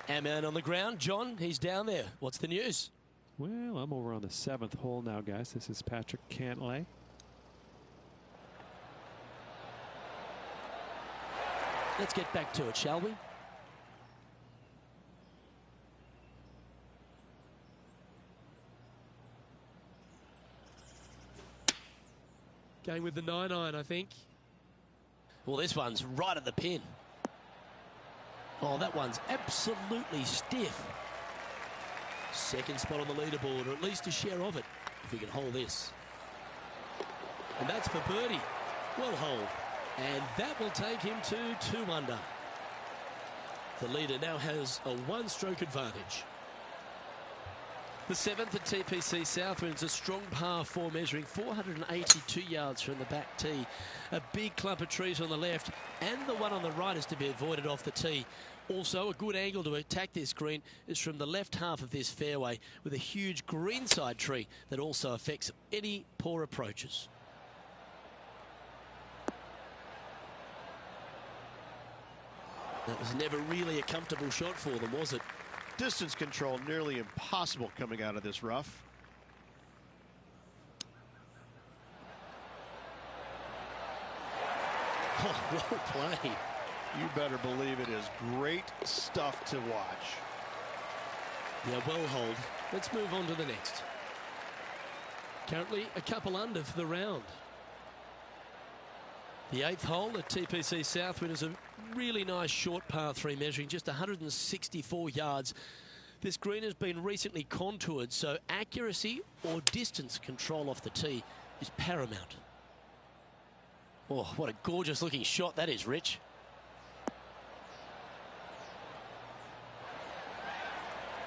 Our man on the ground, John, he's down there. What's the news? Well, I'm over on the 7th hole now, guys. This is Patrick Cantlay. Let's get back to it, shall we? Going with the 9-iron, I think. Well, this one's right at the pin. Oh, that one's absolutely stiff. Second spot on the leaderboard, or at least a share of it, if we can hold this. And that's for birdie. Well hold. And that will take him to 2 under. The leader now has a 1-stroke advantage. The 7th at TPC Southwind's a strong par 4 measuring 482 yards from the back tee. A big clump of trees on the left and the one on the right is to be avoided off the tee. Also, a good angle to attack this green is from the left half of this fairway with a huge greenside tree that also affects any poor approaches. That was never really a comfortable shot for them, was it? Distance control nearly impossible coming out of this rough. Oh, well played. You better believe it is great stuff to watch. Yeah, well hold. Let's move on to the next. Currently a couple under for the round. The 8th hole at TPC Southwind is a really nice short par 3 measuring just 164 yards. This green has been recently contoured, so accuracy or distance control off the tee is paramount. Oh, what a gorgeous looking shot that is, Rich.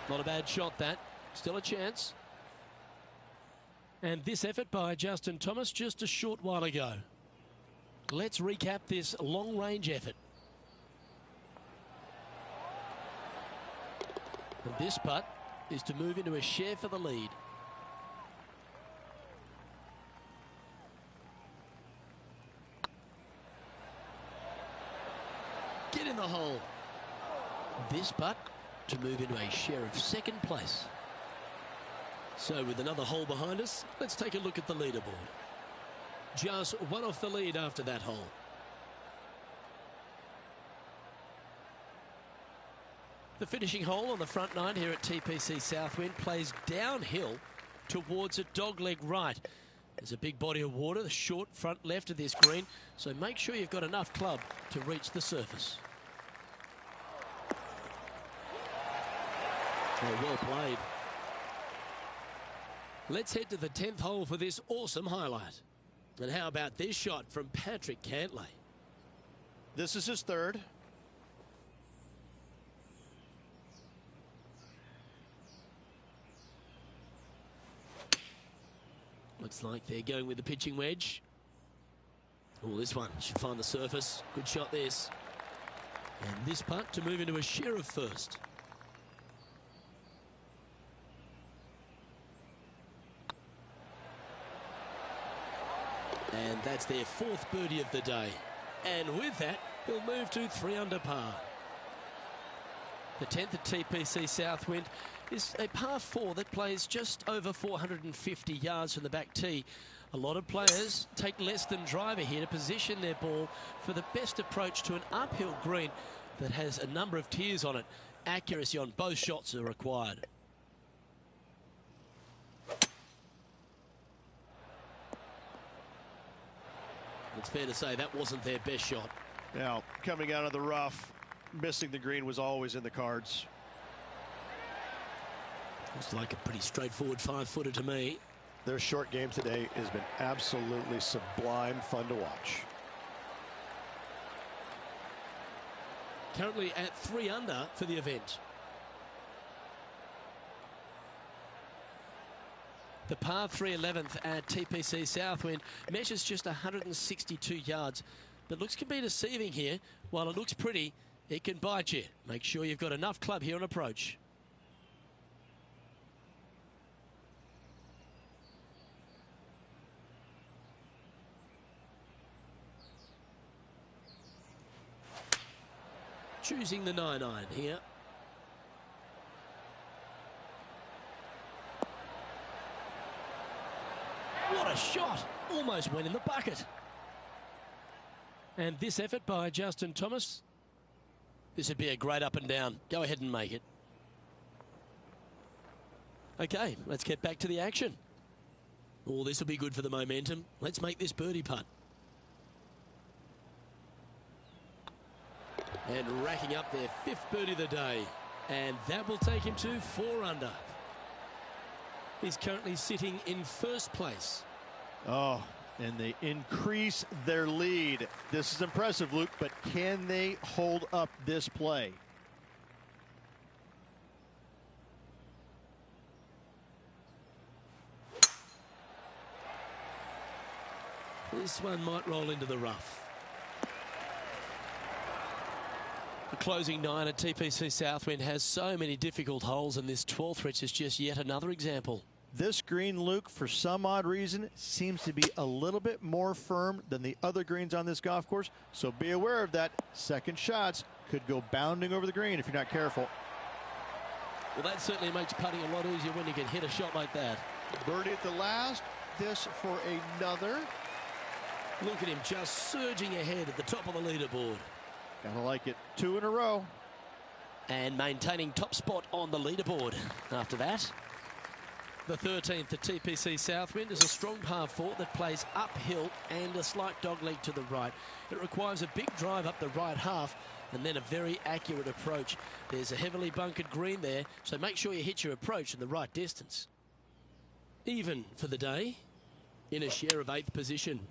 Not a bad shot, that. Still a chance. And this effort by Justin Thomas just a short while ago. Let's recap this long-range effort. And this putt is to move into a share for the lead. Get in the hole. This putt to move into a share of second place. So with another hole behind us, let's take a look at the leaderboard. Just one off the lead after that hole. The finishing hole on the front nine here at TPC Southwind plays downhill towards a dogleg right. There's a big body of water, the short front left of this green, so make sure you've got enough club to reach the surface. Oh, well played. Let's head to the 10th hole for this awesome highlight. And how about this shot from Patrick Cantlay? This is his third. Looks like they're going with the pitching wedge. Oh, this one should find the surface. Good shot this. And this putt to move into a share of first. And that's their fourth birdie of the day. And with that, he'll move to 3 under par. The 10th at TPC Southwind is a par 4 that plays just over 450 yards from the back tee. A lot of players take less than driver here to position their ball for the best approach to an uphill green that has a number of tiers on it. Accuracy on both shots are required. It's fair to say that wasn't their best shot. Now, coming out of the rough, missing the green was always in the cards. Looks like a pretty straightforward 5-footer to me. Their short game today has been absolutely sublime fun to watch. Currently at 3 under for the event. The par 3 11th at TPC Southwind measures just 162 yards, but looks can be deceiving here. While it looks pretty, it can bite you. Make sure you've got enough club here on approach. Choosing the 9-iron here. What a shot! Almost went in the bucket. And this effort by Justin Thomas. This would be a great up and down. Go ahead and make it. Okay, let's get back to the action. Oh, this will be good for the momentum. Let's make this birdie putt. And racking up their 5th birdie of the day. And that will take him to 4 under. He's currently sitting in first place. Oh, and they increase their lead. This is impressive, Luke, but can they hold up this play? This one might roll into the rough. The closing 9 at TPC Southwind has so many difficult holes, and this 12th reach is just yet another example. This green, Luke, for some odd reason, seems to be a little bit more firm than the other greens on this golf course, so be aware of that. Second shots could go bounding over the green if you're not careful. Well, that certainly makes putting a lot easier when you can hit a shot like that. Birdie at the last. This for another. Look at him just surging ahead at the top of the leaderboard. Gotta like it. 2 in a row. And maintaining top spot on the leaderboard after that. The 13th at TPC Southwind is a strong par 4 that plays uphill and a slight dogleg to the right. It requires a big drive up the right half and then a very accurate approach. There's a heavily bunkered green there, so make sure you hit your approach in the right distance. Even for the day, in a share of 8th position.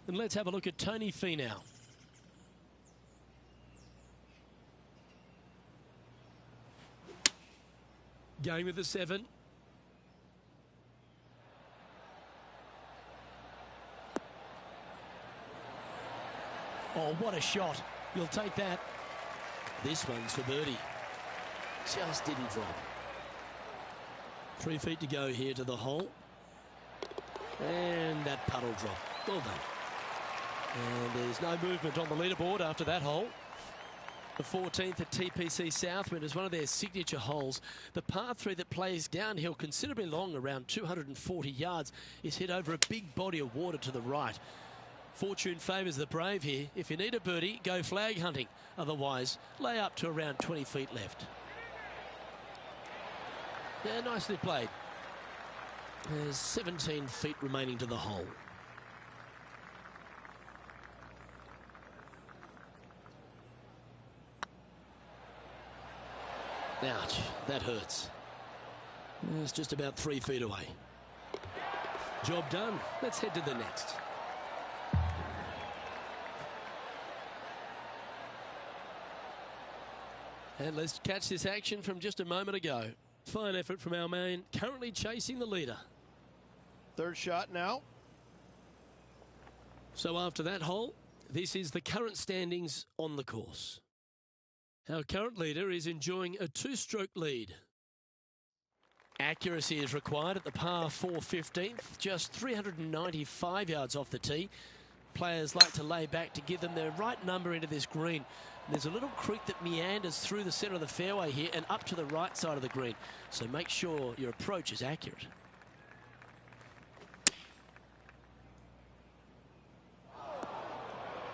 And let's have a look at Tony Finau. Going with the 7. Oh, what a shot. You'll take that. This one's for birdie. just didn't drop. 3 feet to go here to the hole. And that puddle drop. Well done. And there's no movement on the leaderboard after that hole. The 14th at TPC Southwind is one of their signature holes. The par 3 that plays downhill considerably long, around 240 yards, is hit over a big body of water to the right. Fortune favours the brave here. If you need a birdie, go flag hunting. Otherwise, lay up to around 20 feet left. Yeah, nicely played. There's 17 feet remaining to the hole. Ouch, that hurts. It's just about 3 feet away. Job done. Let's head to the next. And let's catch this action from just a moment ago. Fine effort from our man, currently chasing the leader. Third shot now. So after that hole, this is the current standings on the course. Our current leader is enjoying a 2-stroke lead. Accuracy is required at the par 4 15th, just 395 yards off the tee. Players like to lay back to give them their right number into this green. There's a little creek that meanders through the centre of the fairway here and up to the right side of the green. So make sure your approach is accurate.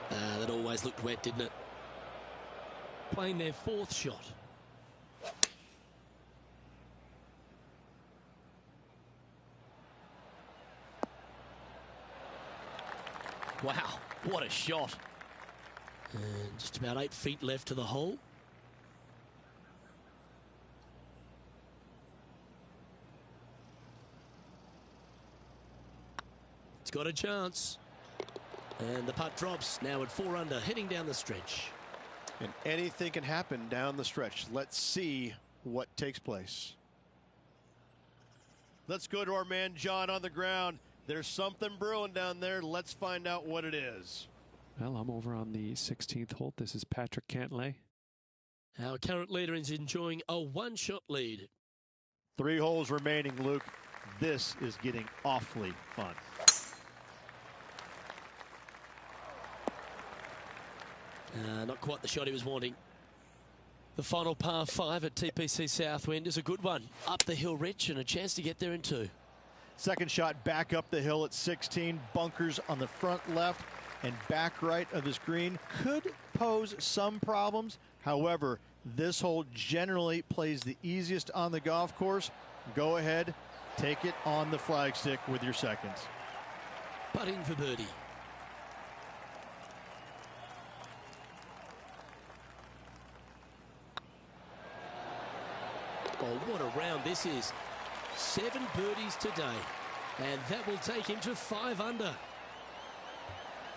That always looked wet, didn't it? Playing their 4th shot. Wow, what a shot. And just about 8 feet left to the hole. It's got a chance. And the putt drops now at 4 under, heading down the stretch. And anything can happen down the stretch. Let's see what takes place. Let's go to our man John on the ground. There's something brewing down there. Let's find out what it is. Well, I'm over on the 16th hole. This is Patrick Cantlay. Our current leader is enjoying a 1-shot lead. 3 holes remaining, Luke. This is getting awfully fun. Not quite the shot he was wanting. The final par 5 at TPC Southwind is a good one. Up the hill, Rich, and a chance to get there in 2. Second shot back up the hill at 16. Bunkers on the front left and back right of this green could pose some problems. However, this hole generally plays the easiest on the golf course. Go ahead, take it on the flagstick with your seconds. Putting for birdie. Oh, what a round this is. 7 birdies today. And that will take him to 5 under.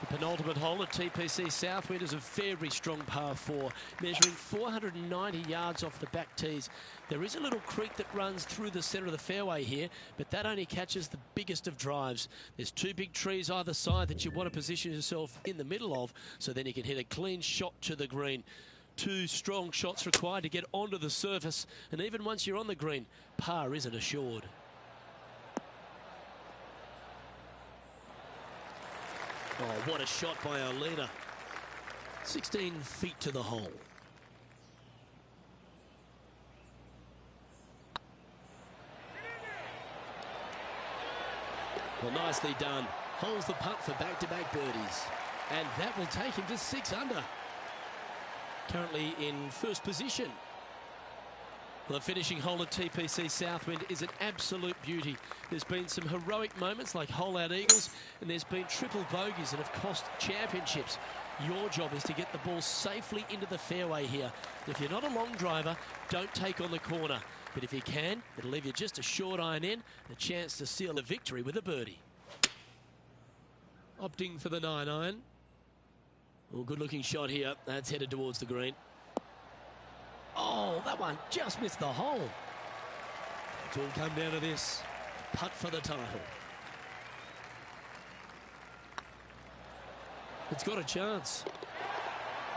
The penultimate hole at TPC Southwind is a very strong par 4, measuring 490 yards off the back tees. There is a little creek that runs through the centre of the fairway here, but that only catches the biggest of drives. There's 2 big trees either side that you want to position yourself in the middle of, so then you can hit a clean shot to the green. 2 strong shots required to get onto the surface, and even once you're on the green, par isn't assured. Oh, what a shot by our leader. 16 feet to the hole. Well, nicely done. Holds the putt for back-to-back birdies. And that will take him to 6 under. Currently in first position. Well, the finishing hole at TPC Southwind is an absolute beauty. There's been some heroic moments like hole-out eagles, and there's been triple bogeys that have cost championships. Your job is to get the ball safely into the fairway here. If you're not a long driver, don't take on the corner. But if you can, it'll leave you just a short iron in, a chance to seal a victory with a birdie. Opting for the 9-iron. Well, good-looking shot here. That's headed towards the green. Oh, that one just missed the hole. It's all come down to this. Putt for the title. It's got a chance.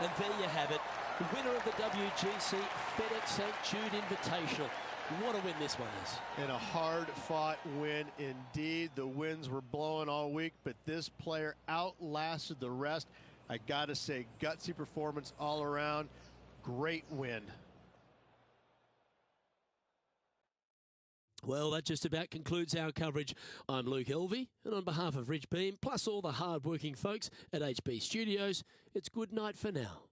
And there you have it. The winner of the WGC FedEx St. Jude Invitational. What a win this one is. And a hard-fought win indeed. The winds were blowing all week, but this player outlasted the rest. I got to say, gutsy performance all around. Great win. Well, that just about concludes our coverage. I'm Luke Elvey, and on behalf of Rich Beam, plus all the hard-working folks at HB Studios, it's good night for now.